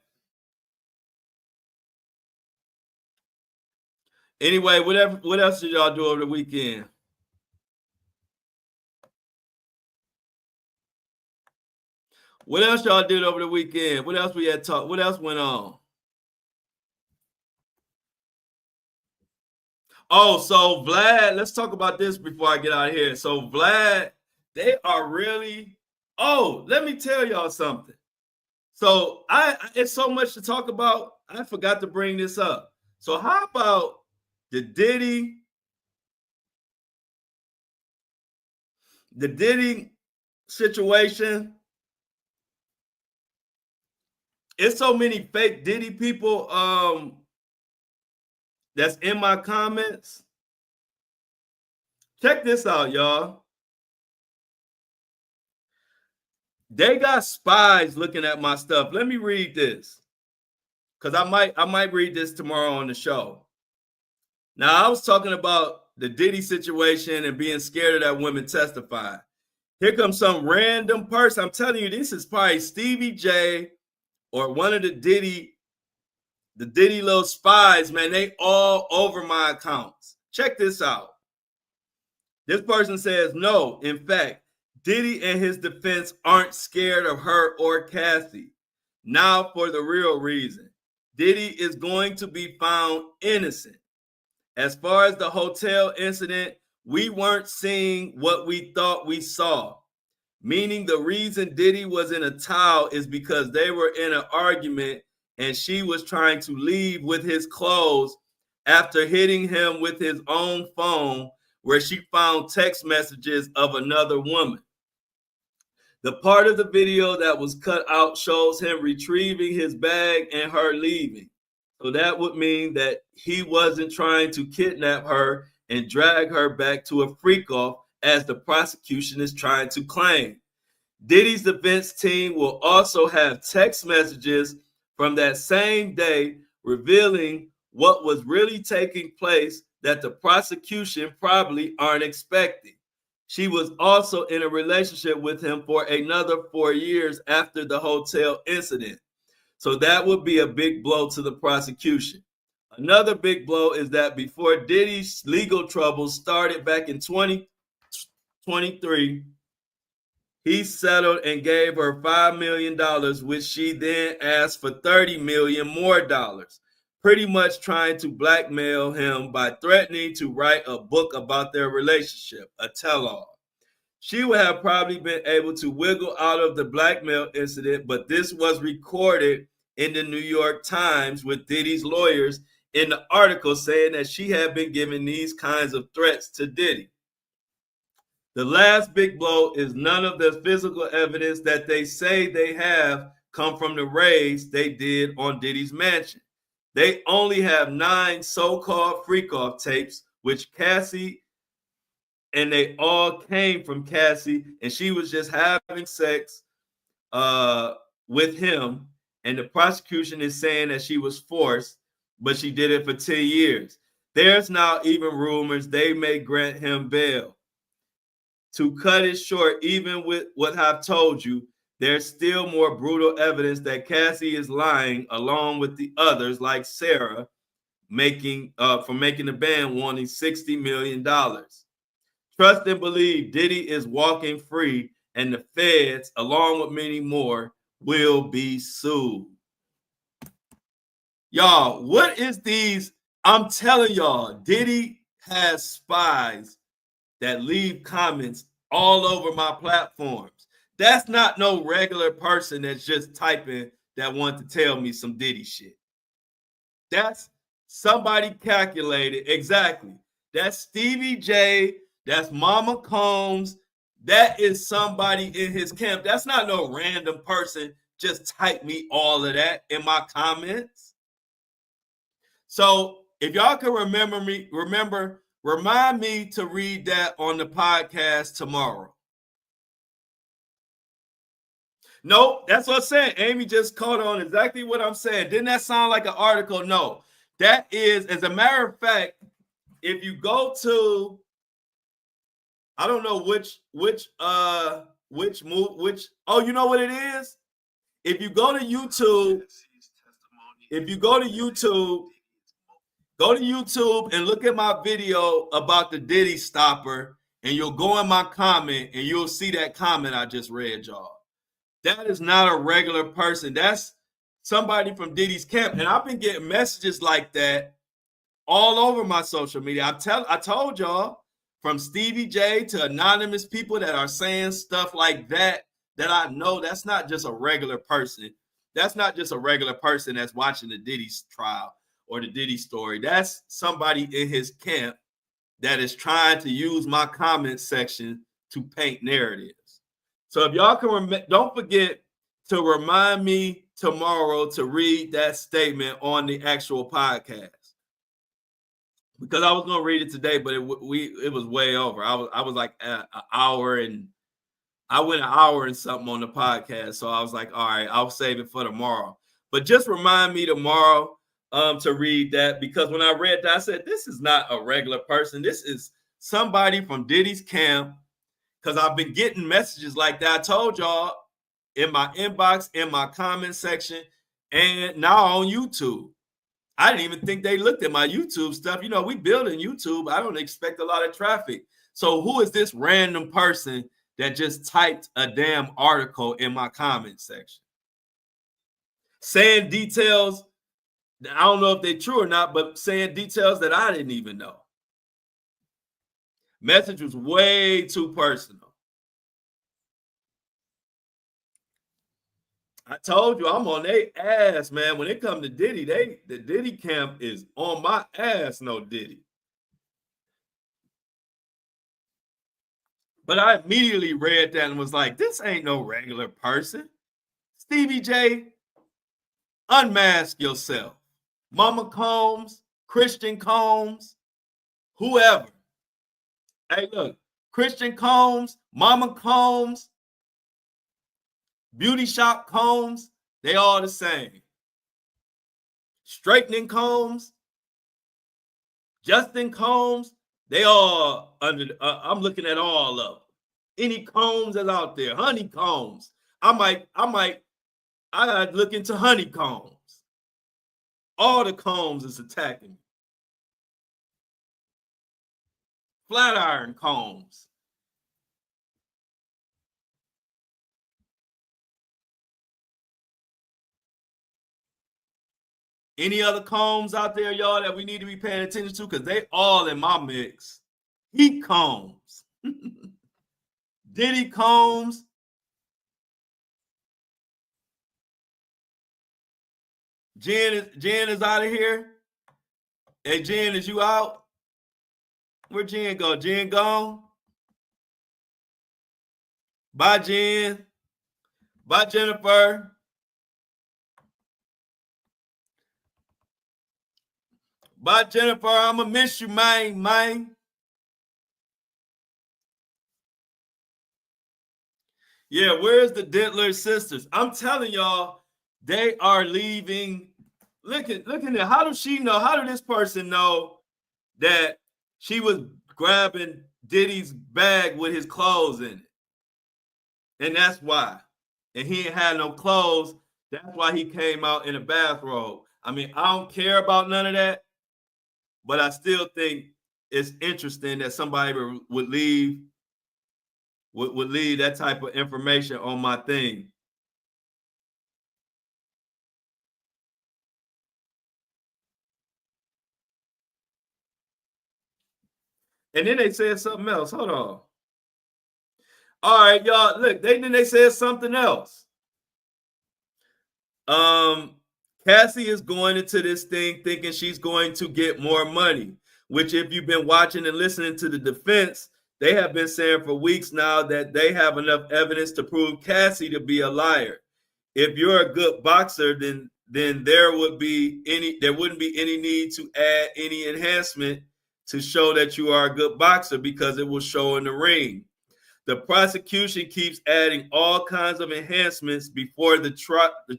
Anyway, what else did y'all do over the weekend? What else y'all did over the weekend? What else we had talked? What else went on? Oh, so Vlad, let's talk about this before I get out of here. So Vlad, they are really. Oh, let me tell y'all something. So it's so much to talk about. I forgot to bring this up. So how about the Diddy situation? It's so many fake Diddy people that's in my comments. Check this out, y'all. They got spies looking at my stuff. Let me read this. Because I might read this tomorrow on the show. Now, I was talking about the Diddy situation and being scared of that women testify. Here comes some random person. I'm telling you, this is probably Stevie J or one of the Diddy little spies, man. They all over my accounts. Check this out. This person says, no, in fact, Diddy and his defense aren't scared of her or Cassie. Now for the real reason. Diddy is going to be found innocent. As far as the hotel incident, we weren't seeing what we thought we saw. Meaning the reason Diddy was in a towel is because they were in an argument and she was trying to leave with his clothes after hitting him with his own phone, where she found text messages of another woman. The part of the video that was cut out shows him retrieving his bag and her leaving. So that would mean that he wasn't trying to kidnap her and drag her back to a freak off, as the prosecution is trying to claim. Diddy's defense team will also have text messages from that same day revealing what was really taking place that the prosecution probably aren't expecting. She was also in a relationship with him for another 4 years after the hotel incident. So that would be a big blow to the prosecution. Another big blow is that before Diddy's legal troubles started back in 2023, he settled and gave her $5 million, which she then asked for $30 million more dollars, pretty much trying to blackmail him by threatening to write a book about their relationship, a tell-all. She would have probably been able to wiggle out of the blackmail incident, but this was recorded in the New York Times with Diddy's lawyers in the article saying that she had been giving these kinds of threats to Diddy. The last big blow is none of the physical evidence that they say they have come from the raids they did on Diddy's mansion. They only have 9 so-called freak-off tapes, which Cassie, and they all came from Cassie, and she was just having sex with him, and the prosecution is saying that she was forced, but she did it for 10 years. There's now even rumors they may grant him bail. To cut it short, even with what I've told you, there's still more brutal evidence that Cassie is lying, along with the others like Sarah, for making the band wanting $60 million. Trust and believe Diddy is walking free, and the feds, along with many more, will be sued. Y'all, what is these? I'm telling y'all, Diddy has spies that leave comments all over my platforms. That's not no regular person that's just typing that want to tell me some Diddy shit. That's somebody calculated. Exactly. That's Stevie J. That's Mama Combs. That is somebody in his camp. That's not no random person just type me all of that in my comments. So if y'all can remind me to read that on the podcast tomorrow. Nope, that's what I'm saying. Amy just caught on exactly what I'm saying. Didn't that sound like an article? No, that is, as a matter of fact, if you go to, I don't know which, oh, you know what it is? If you go to YouTube, go to YouTube and look at my video about the Diddy stopper, and you'll go in my comment and you'll see that comment I just read, y'all. That is not a regular person. That's somebody from Diddy's camp. And I've been getting messages like that all over my social media. I told y'all, from Stevie J to anonymous people that are saying stuff like that I know that's not just a regular person. That's not just a regular person that's watching the Diddy trial or the Diddy story. That's somebody in his camp that is trying to use my comment section to paint narratives. So if y'all can don't forget to remind me tomorrow to read that statement on the actual podcast, because I was gonna read it today, but it was way over. I was like an hour, and I went an hour and something on the podcast, so I was like, all right, I'll save it for tomorrow. But just remind me tomorrow to read that, because when I read that, I said, this is not a regular person. This is somebody from Diddy's camp. Because I've been getting messages like that. I told y'all, in my inbox, in my comment section, and now on YouTube. I didn't even think they looked at my YouTube stuff. You know, we building YouTube. I don't expect a lot of traffic. So who is this random person that just typed a damn article in my comment section? Saying details, I don't know if they're true or not, but saying details that I didn't even know. Message was way too personal. I told you I'm on their ass, man. When it comes to Diddy, the Diddy camp is on my ass, no Diddy. But I immediately read that and was like, this ain't no regular person. Stevie J, unmask yourself. Mama Combs, Christian Combs, whoever. Hey, look, Christian Combs, Mama Combs, Beauty Shop Combs, they all the same. Straightening Combs, Justin Combs, they all under, I'm looking at all of them. Any combs that's out there, honeycombs. I gotta look into honeycombs. All the combs is attacking me. Flatiron combs. Any other combs out there, y'all, that we need to be paying attention to? Because they all in my mix. Heat combs. Diddy combs. Jen is out of here. Hey, Jen, is you out? Where Jen go? Jen gone? Bye, Jen. Bye, Jennifer. Bye, Jennifer. I'ma miss you, man. Yeah, where's the Diddler sisters? I'm telling y'all, they are leaving. Look at it. How does she know? How did this person know that she was grabbing Diddy's bag with his clothes in it. And that's why. And he ain't had no clothes. That's why he came out in a bathrobe. I mean, I don't care about none of that, but I still think it's interesting that somebody would leave that type of information on my thing. And then they said something else. Hold on. All right, y'all. Look, they said something else. Cassie is going into this thing thinking she's going to get more money, which if you've been watching and listening to the defense, they have been saying for weeks now that they have enough evidence to prove Cassie to be a liar. If you're a good boxer, then there wouldn't be any need to add any enhancement to show that you are a good boxer because it will show in the ring. The prosecution keeps adding all kinds of enhancements before the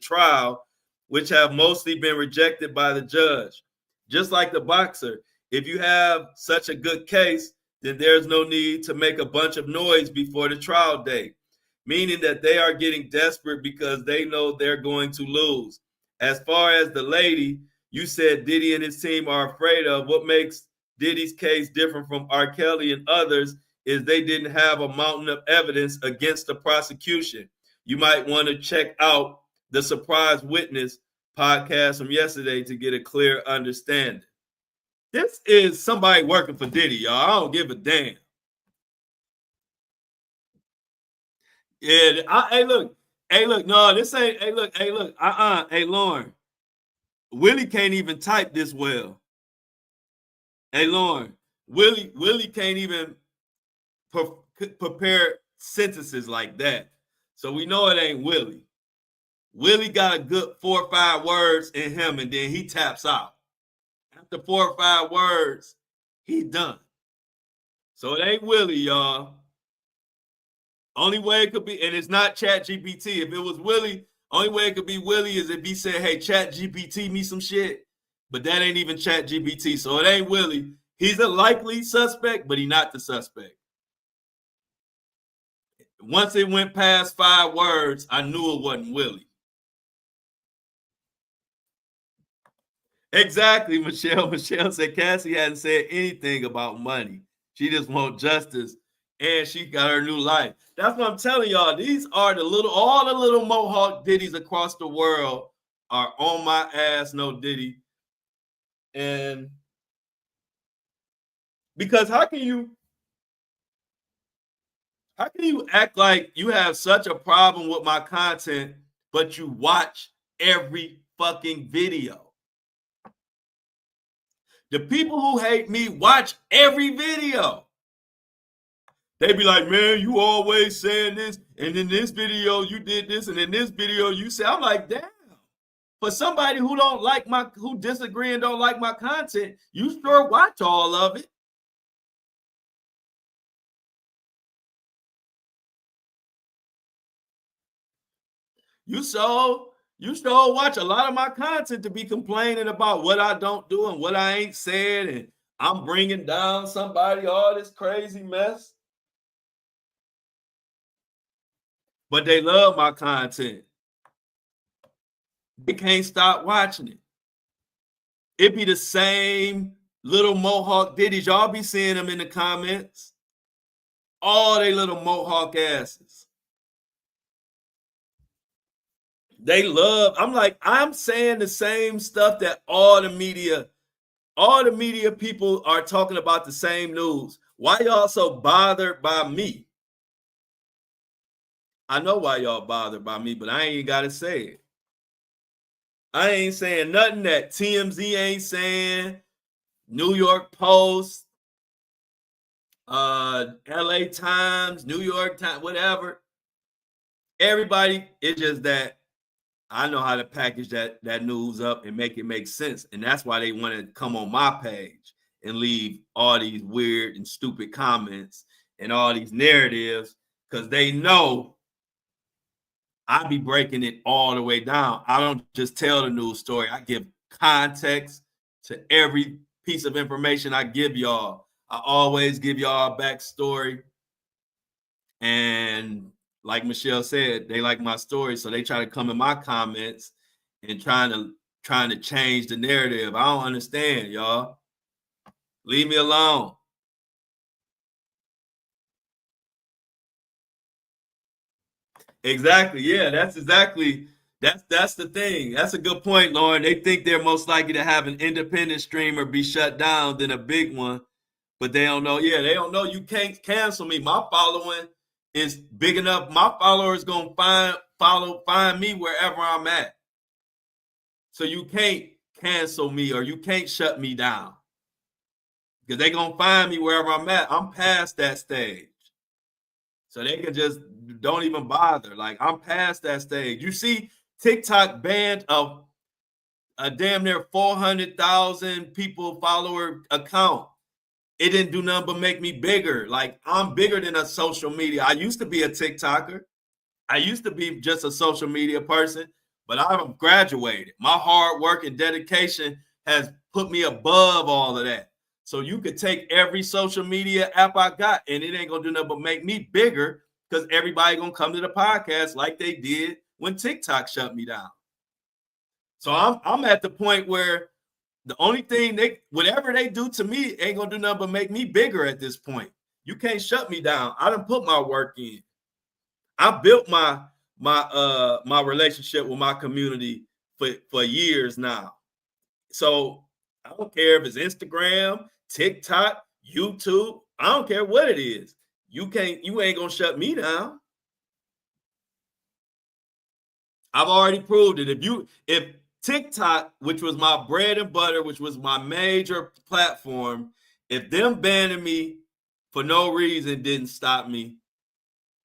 trial, which have mostly been rejected by the judge. Just like the boxer, if you have such a good case, then there's no need to make a bunch of noise before the trial date, meaning that they are getting desperate because they know they're going to lose. As far as the lady, you said Diddy and his team are afraid of. What makes Diddy's case different from R. Kelly and others is they didn't have a mountain of evidence against the prosecution. You might want to check out the Surprise Witness podcast from yesterday to get a clear understanding. This is somebody working for Diddy, y'all. I don't give a damn. Yeah, hey, look, no, this ain't, hey, look, hey, Lauren, Willie can't even type this well. Hey, Lauren, Willie can't even prepare sentences like that. So we know it ain't Willie. Willie got a good 4 or 5 words in him, and then he taps out. After 4 or 5 words, he done. So it ain't Willie, y'all. Only way it could be, and it's not Chat GPT. If it was Willie, only way it could be Willie is if he said, hey, Chat GPT me some shit. But that ain't even Chat GPT. So it ain't Willie. He's a likely suspect, but he's not the suspect. Once it went past 5 words, I knew it wasn't Willie. Exactly, Michelle. Michelle said Cassie hadn't said anything about money. She just wants justice, and she got her new life. That's what I'm telling y'all. These are all the little Mohawk Diddies across the world are on my ass, no Diddy. And because how can you act like you have such a problem with my content, but you watch every fucking video? The people who hate me watch every video. They be like, man, you always saying this, and in this video you did this, and in this video you said, I'm like, damn. For somebody who who disagree and don't like my content, you sure watch all of it. You sure watch a lot of my content to be complaining about what I don't do and what I ain't said, and I'm bringing down somebody, all this crazy mess. But they love my content. They can't stop watching it. It be the same little Mohawk Diddies. Y'all be seeing them in the comments. All they little Mohawk asses. They love, I'm saying the same stuff that all the media people are talking about the same news. Why y'all so bothered by me? I know why y'all bothered by me, but I ain't got to say it. I ain't saying nothing that TMZ ain't saying, New York Post, LA Times, New York Times, whatever. Everybody, it's just that I know how to package that news up and make it make sense. And that's why they want to come on my page and leave all these weird and stupid comments and all these narratives, because they know I be breaking it all the way down. I don't just tell the news story. I give context to every piece of information I give y'all. I always give y'all a backstory. And like Michelle said, they like my story, so they try to come in my comments and trying to change the narrative. I don't understand, y'all. Leave me alone. Exactly. Yeah, that's the thing. That's a good point, Lauren. They think they're most likely to have an independent streamer be shut down than a big one, but they don't know. Yeah, they don't know you can't cancel me. My following is big enough. My followers gonna find me wherever I'm at. So you can't cancel me or you can't shut me down because they gonna find me wherever I'm at. I'm past that stage. So they can just don't even bother. Like, I'm past that stage. You see, TikTok banned a damn near 400,000 people follower account. It didn't do nothing but make me bigger. Like, I'm bigger than a social media. I used to be a TikToker. I used to be just a social media person, but I've graduated. My hard work and dedication has put me above all of that. So you could take every social media app I got, and it ain't gonna do nothing but make me bigger because everybody gonna come to the podcast like they did when TikTok shut me down. So I'm at the point where the only thing whatever they do to me ain't gonna do nothing but make me bigger at this point. You can't shut me down. I done put my work in. I built my relationship with my community for years now. So I don't care if it's Instagram, TikTok, YouTube. I don't care what it is. You ain't gonna shut me down. I've already proved it. If TikTok, which was my bread and butter, which was my major platform, if them banning me for no reason didn't stop me,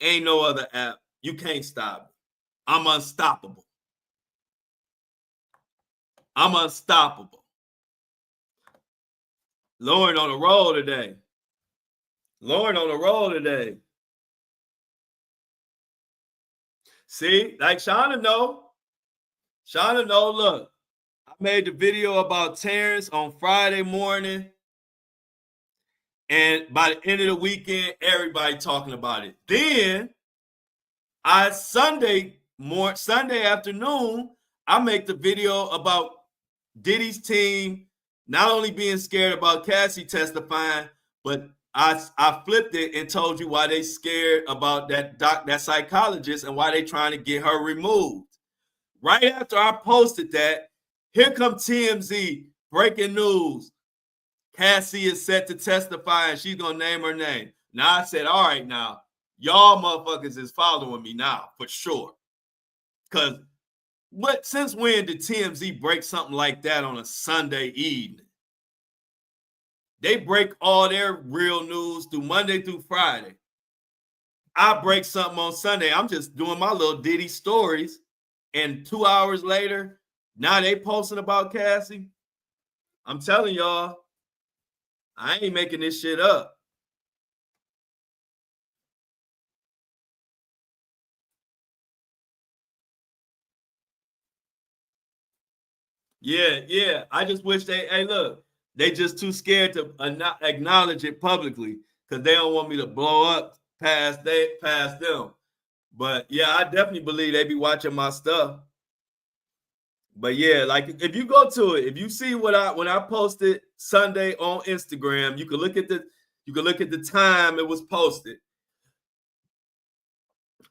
ain't no other app. You can't stop me. I'm unstoppable. I'm unstoppable. Lauren on the roll today. Lauren on the roll today. See, like Shauna know. Shauna know, look, I made the video about Terrance on Friday morning. And by the end of the weekend, everybody talking about it. Then Sunday afternoon, I make the video about Diddy's team not only being scared about Cassie testifying, but I flipped it and told you why they scared about that psychologist and why they trying to get her removed. Right after I posted that, here comes TMZ, breaking news. Cassie is set to testify and she's gonna name her name. Now I said, all right, now y'all motherfuckers is following me now for sure. Cause since when did TMZ break something like that on a Sunday evening? They break all their real news through Monday through Friday. I break something on Sunday. I'm just doing my little Diddy stories. And 2 hours later, now they posting about Cassie. I'm telling y'all, I ain't making this shit up. Yeah. I just wish they just too scared to acknowledge it publicly because they don't want me to blow up past them. But yeah, I definitely believe they be watching my stuff. But yeah, like if you go to it, if you see when I posted Sunday on Instagram, you can look at the time it was posted.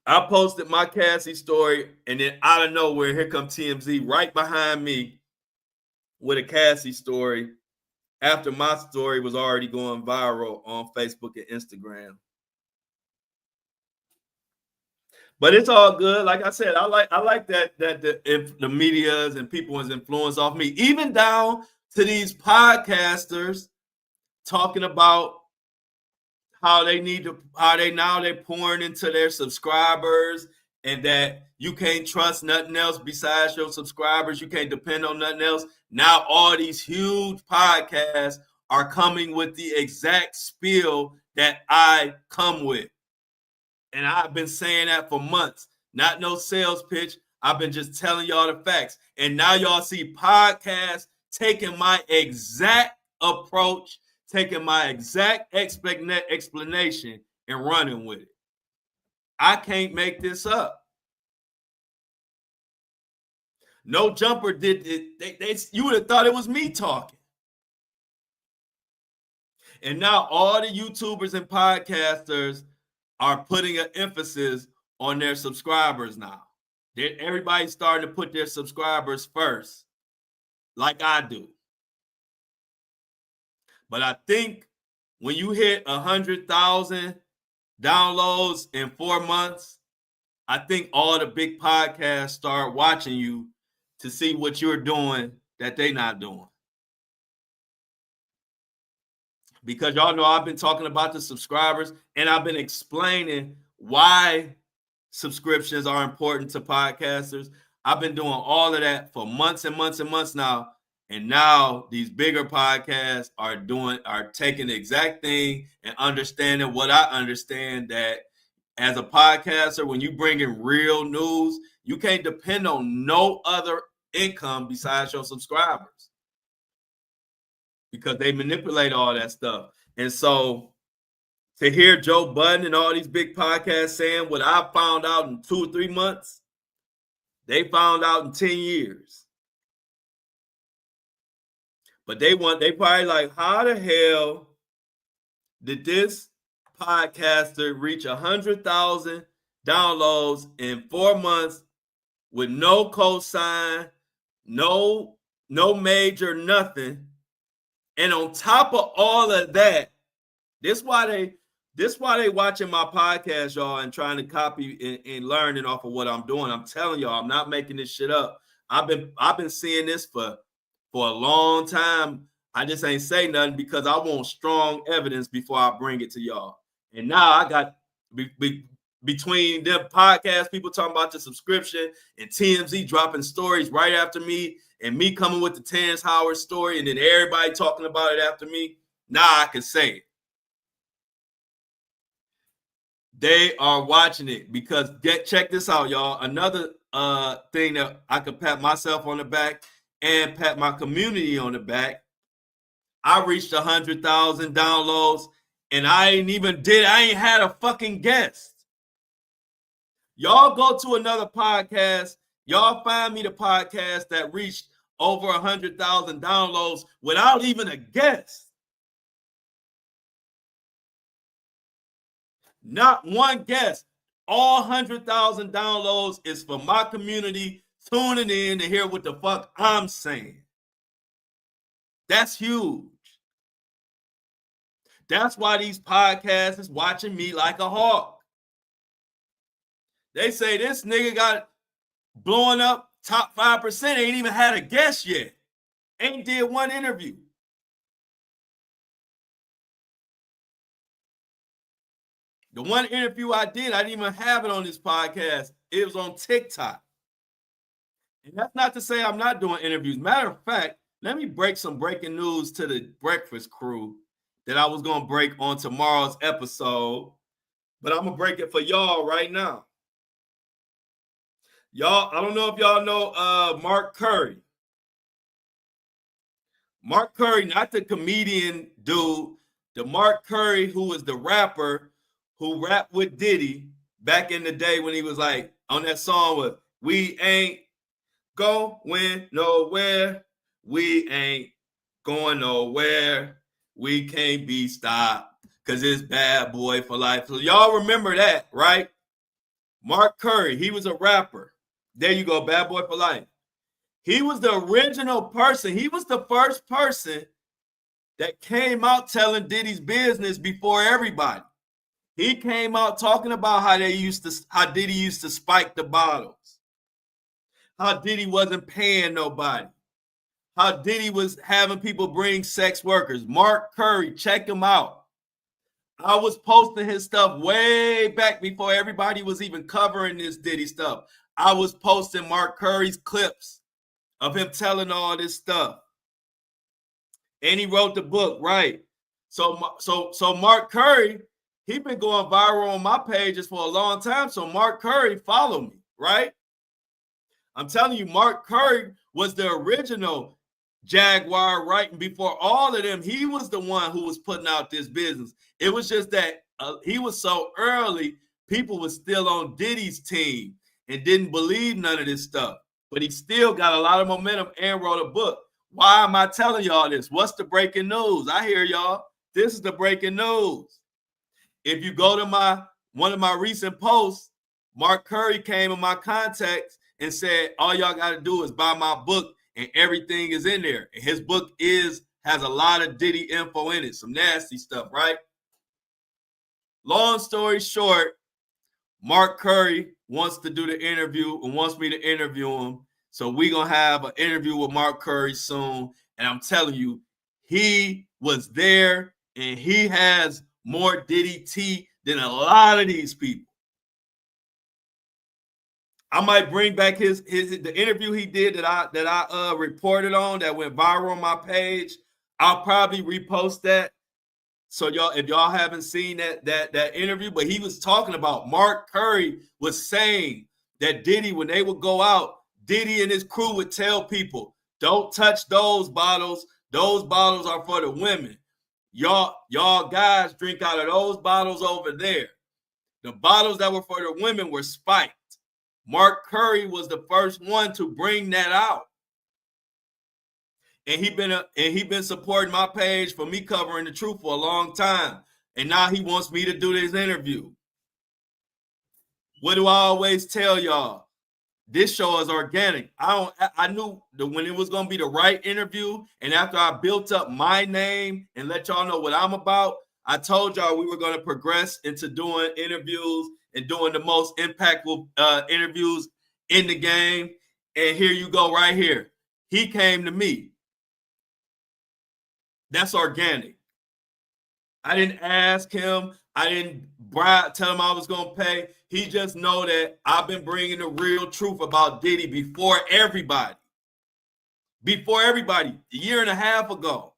I posted my Cassie story, and then out of nowhere, here comes TMZ right behind me with a Cassie story after my story was already going viral on Facebook and Instagram. But it's all good. Like I said, I like that the medias and people has influence off me, even down to these podcasters talking about how they're pouring into their subscribers and that you can't trust nothing else besides your subscribers. You can't depend on nothing else. Now all these huge podcasts are coming with the exact spiel that I come with. And I've been saying that for months. Not no sales pitch. I've been just telling y'all the facts. And now y'all see podcasts taking my exact approach, taking my exact explanation and running with it. I can't make this up. No Jumper did it. You would have thought it was me talking. And now all the YouTubers and podcasters are putting an emphasis on their subscribers now. Everybody's starting to put their subscribers first, like I do. But I think when you hit 100,000 downloads in 4 months, I think all the big podcasts start watching you to see what you're doing that they're not doing. Because y'all know I've been talking about the subscribers, and I've been explaining why subscriptions are important to podcasters. I've been doing all of that for months and months and months now. And now these bigger podcasts are taking the exact thing and understanding what I understand, that as a podcaster, when you bring in real news, you can't depend on no other income besides your subscribers, because they manipulate all that stuff. And so to hear Joe Budden and all these big podcasts saying what I found out in 2 or 3 months, they found out in 10 years. But they probably like, how the hell did this podcaster reach 100,000 downloads in 4 months with no cosign, no major, nothing? And on top of all of that, this why they watching my podcast, y'all, and trying to copy and learning off of what I'm doing. I'm telling y'all, I'm not making this shit up. I've been seeing this for a long time. I just ain't say nothing because I want strong evidence before I bring it to y'all. And now I got between them podcast people talking about the subscription and TMZ dropping stories right after me, and me coming with the Terrance Howard story, and then everybody talking about it after me. Now I can say it. They are watching it because check this out, y'all. Another thing that I could pat myself on the back and pat my community on the back. I reached 100,000 downloads, and I ain't had a fucking guest. Y'all go to another podcast. Y'all find me the podcast that reached over 100,000 downloads without even a guest. Not one guest. All 100,000 downloads is for my community tuning in to hear what the fuck I'm saying. That's huge. That's why these podcasts is watching me like a hawk. They say this nigga got blowing up top 5%, ain't even had a guest yet. Ain't did one interview. The one interview I didn't even have it on this podcast. It was on TikTok. And that's not to say I'm not doing interviews. Matter of fact, let me break some breaking news to the breakfast crew that I was going to break on tomorrow's episode. But I'm going to break it for y'all right now. Y'all, I don't know if y'all know Mark Curry. Mark Curry, not the comedian dude. The Mark Curry who was the rapper who rapped with Diddy back in the day when he was like on that song with "We Ain't Going Nowhere, we ain't going nowhere, we can't be stopped, because it's bad boy for life." So y'all remember that, right? Mark Curry, he was a rapper. There you go, bad boy for life. He was the original person. He was the first person that came out telling Diddy's business before everybody. He came out talking about how Diddy used to spike the bottles, how Diddy wasn't paying nobody, how Diddy was having people bring sex workers. Mark Curry, check him out. I was posting his stuff way back before everybody was even covering this Diddy stuff. I was posting Mark Curry's clips of him telling all this stuff. And he wrote the book, right? So Mark Curry, he been going viral on my pages for a long time. So Mark Curry, follow me, right? I'm telling you, Mark Curry was the original Jaguar writing before all of them. He was the one who was putting out this business. It was just that he was so early, people were still on Diddy's team and didn't believe none of this stuff. But he still got a lot of momentum and wrote a book. Why am I telling y'all this? What's the breaking news? I hear y'all. This is the breaking news. If you go to one of my recent posts, Mark Curry came in my contacts and said, all y'all got to do is buy my book and everything is in there. And his book has a lot of Diddy info in it, some nasty stuff, right? Long story short, Mark Curry wants to do the interview and wants me to interview him. So we're going to have an interview with Mark Curry soon. And I'm telling you, he was there and he has more Diddy tea than a lot of these people. I might bring back the interview he did that I reported on that went viral on my page. I'll probably repost that. So y'all, if y'all haven't seen that interview, but he was talking about Mark Curry was saying that Diddy, when they would go out, Diddy and his crew would tell people, don't touch those bottles. Those bottles are for the women. Y'all guys drink out of those bottles over there. The bottles that were for the women were spiked. Mark Curry was the first one to bring that out. And he been supporting my page for me covering the truth for a long time. And now he wants me to do this interview. What do I always tell y'all? This show is organic. I knew that when it was going to be the right interview, and after I built up my name and let y'all know what I'm about, I told y'all we were going to progress into doing interviews and doing the most impactful interviews in the game. And here you go right here. He came to me. That's organic. I didn't ask him. I didn't tell him I was going to pay. He just know that I've been bringing the real truth about Diddy before everybody. Before everybody, a year and a half ago.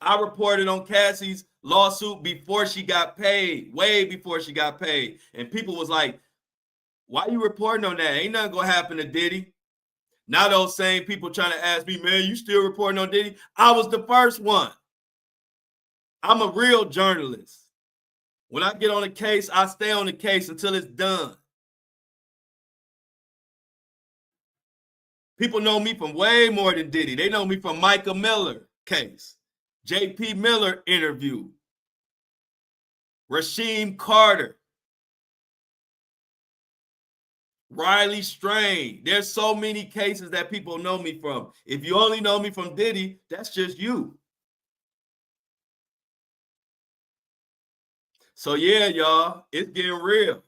I reported on Cassie's lawsuit before she got paid, way before she got paid. And people was like, why you reporting on that? Ain't nothing going to happen to Diddy. Now those same people trying to ask me, man, you still reporting on Diddy? I was the first one. I'm a real journalist. When I get on a case, I stay on the case until it's done. People know me from way more than Diddy. They know me from Micah Miller case, J.P. Miller interview, Rasheem Carter, Riley Strain. There's so many cases that people know me from. If you only know me from Diddy, that's just you. So yeah, y'all, it's getting real.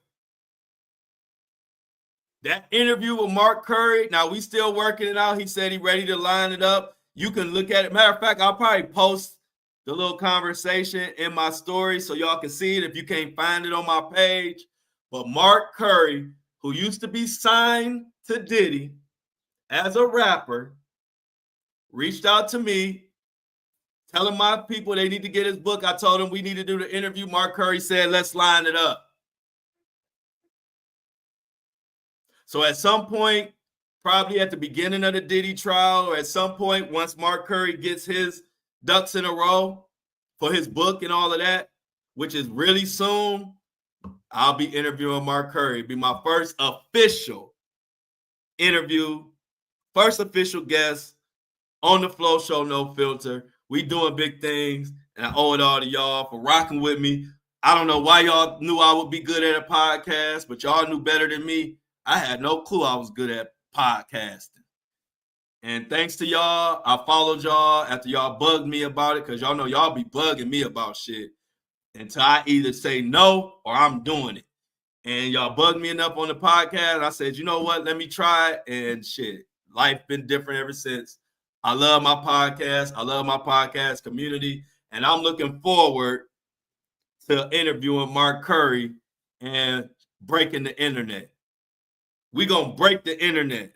That interview with Mark Curry, now we still working it out. He said he ready to line it up. You can look at it. Matter of fact, I'll probably post the little conversation in my story so y'all can see it if you can't find it on my page. But Mark Curry, who used to be signed to Diddy as a rapper, reached out to me, telling my people they need to get his book. I told him we need to do the interview. Mark Curry said, let's line it up. So at some point, probably at the beginning of the Diddy trial, or at some point, once Mark Curry gets his ducks in a row for his book and all of that, which is really soon, I'll be interviewing Mark Curry. It'll be my first official interview, first official guest on the Flow Show, No Filter. We doing big things, and I owe it all to y'all for rocking with me. I don't know why y'all knew I would be good at a podcast, but y'all knew better than me. I had no clue I was good at podcasting. And thanks to y'all, I followed y'all after y'all bugged me about it, because y'all know y'all be bugging me about shit until I either say no or I'm doing it. And y'all bugged me enough on the podcast. I said, you know what? Let me try it. And shit, life been different ever since. I love my podcast. I love my podcast community. And I'm looking forward to interviewing Mark Curry and breaking the internet. We're going to break the internet.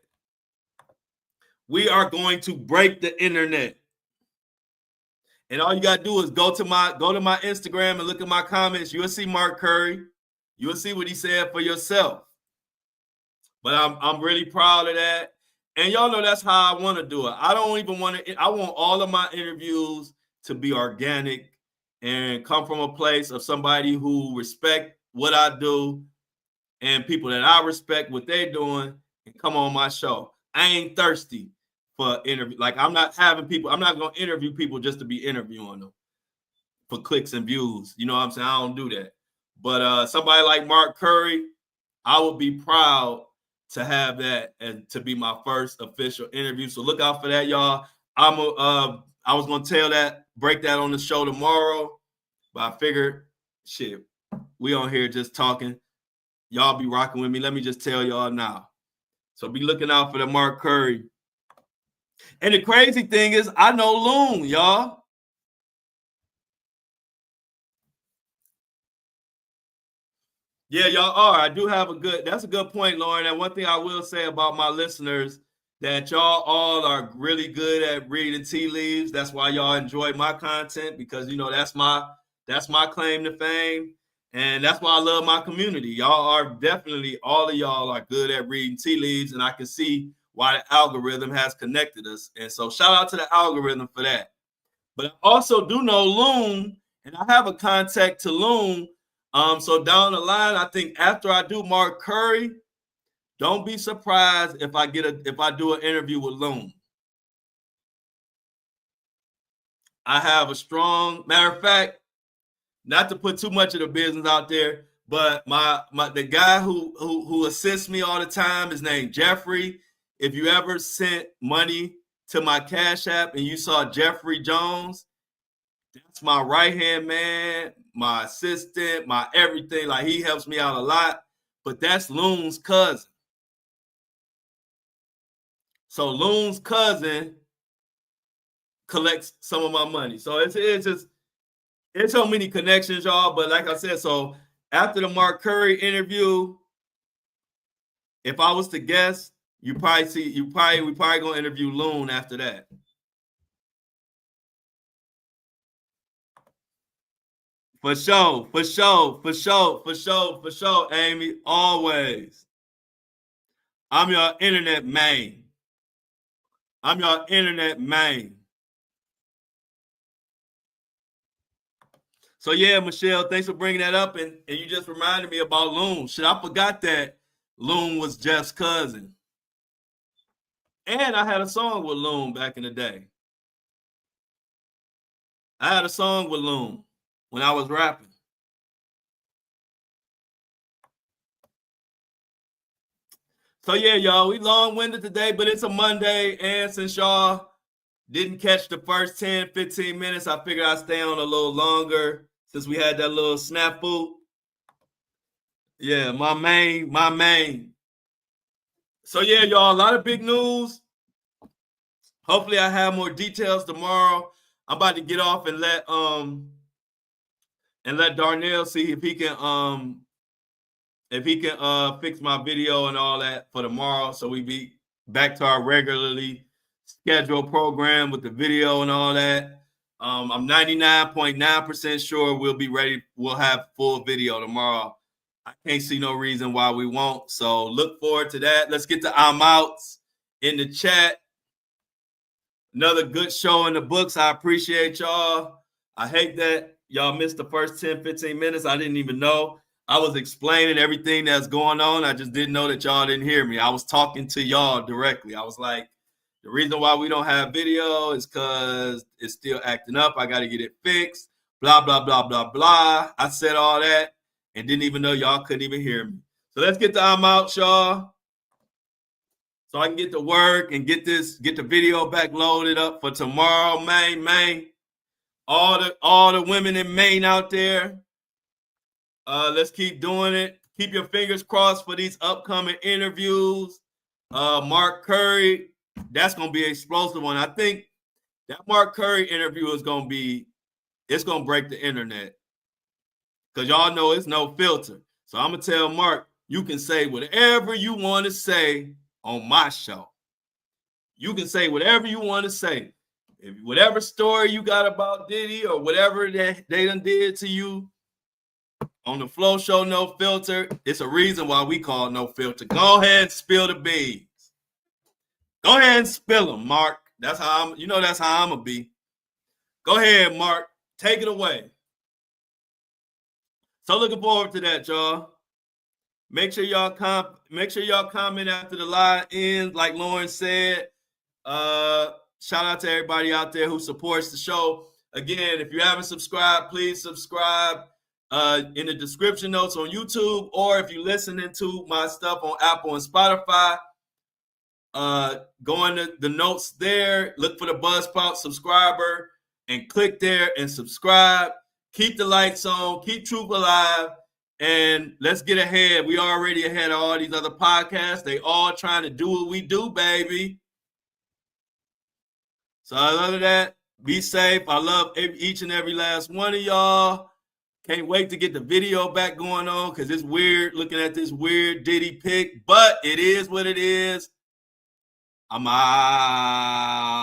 We are going to break the internet. And all you got to do is go to my Instagram and look at my comments. You'll see Mark Curry. You'll see what he said for yourself. But I'm really proud of that. And y'all know that's how I want to do it. I don't even want to, I want all of my interviews to be organic and come from a place of somebody who respect what I do and people that I respect what they're doing and come on my show. I ain't thirsty for interview. Like I'm not going to interview people just to be interviewing them for clicks and views. You know what I'm saying? I don't do that. But somebody like Mark Curry, I would be proud to have that and to be my first official interview. So look out for that, y'all. I was gonna break that on the show tomorrow, but I figured, shit, we on here just talking. Y'all be rocking with me. Let me just tell y'all now. So be looking out for the Mark Curry. And the crazy thing is, I know Loon, y'all. Yeah, y'all are. I do have that's a good point, Lauren. And one thing I will say about my listeners, that y'all all are really good at reading tea leaves. That's why y'all enjoy my content, because you know that's my claim to fame. And that's why I love my community. Y'all are definitely, all of y'all are good at reading tea leaves, and I can see why the algorithm has connected us. And so shout out to the algorithm for that. But I also do know Loon, and I have a contact to Loon. So down the line, I think after I do Mark Curry, don't be surprised if I do an interview with Loon. I have a strong, matter of fact, not to put too much of the business out there, but the guy who assists me all the time is named Jeffrey. If you ever sent money to my Cash App and you saw Jeffrey Jones, that's my right-hand man, my assistant, my everything. Like, he helps me out a lot, but that's Loon's cousin. So Loon's cousin collects some of my money. So it's so many connections, y'all. But like I said, so after the Mark Curry interview, if I was to guess, we probably gonna interview Loon after that. For sure, Amy. Always. I'm your internet main. So yeah, Michelle, thanks for bringing that up, and you just reminded me about Loon. Shit, I forgot that Loon was Jeff's cousin. And I had a song with Loon back in the day. I had a song with Loon when I was rapping. So yeah, y'all, we long-winded today, but it's a Monday, and since y'all didn't catch the first 10, 15 minutes, I figured I'd stay on a little longer since we had that little snafu. Yeah, my main. So yeah, y'all, a lot of big news. Hopefully I have more details tomorrow. I'm about to get off and let Darnell see if he can fix my video and all that for tomorrow, so we be back to our regularly scheduled program with the video and all that. I'm 99.9% sure we'll be ready. We'll have full video tomorrow. I can't see no reason why we won't. So look forward to that. Let's get to I'm outs in the chat. Another good show in the books. I appreciate y'all. I hate that y'all missed the first 10, 15 minutes. I didn't even know. I was explaining everything that's going on. I just didn't know that y'all didn't hear me. I was talking to y'all directly. I was like, the reason why we don't have video is because it's still acting up. I got to get it fixed. Blah, blah, blah, blah, blah. I said all that and didn't even know y'all couldn't even hear me. So let's get the I'm out, y'all. So I can get to work and get the video back loaded up for tomorrow, Maine. All the women in Maine out there. Let's keep doing it. Keep your fingers crossed for these upcoming interviews. Mark Curry, that's gonna be an explosive one. I think that Mark Curry interview is gonna break the internet. Because y'all know it's no filter. So I'm gonna tell Mark, you can say whatever you want to say on my show. You can say whatever you want to say. If whatever story you got about Diddy or whatever that they done did to you on the Flow Show No Filter, it's a reason why we call No Filter. Go ahead and spill the beans. Go ahead and spill them, Mark. That's how I'm, that's how I'm gonna be. Go ahead, Mark. Take it away. So looking forward to that, y'all. Make sure y'all comment after the live ends, like Lauren said. Shout out to everybody out there who supports the show. Again, if you haven't subscribed, please subscribe in the description notes on YouTube, or if you're listening to my stuff on Apple and Spotify, go into the notes there, look for the Buzzsprout subscriber, and click there and subscribe. Keep the lights on, keep Truth alive, and let's get ahead. We already ahead of all these other podcasts. They all trying to do what we do, baby. So other than that, be safe. I love each and every last one of y'all. Can't wait to get the video back going on because it's weird looking at this weird Diddy pic, but it is what it is. I'm out.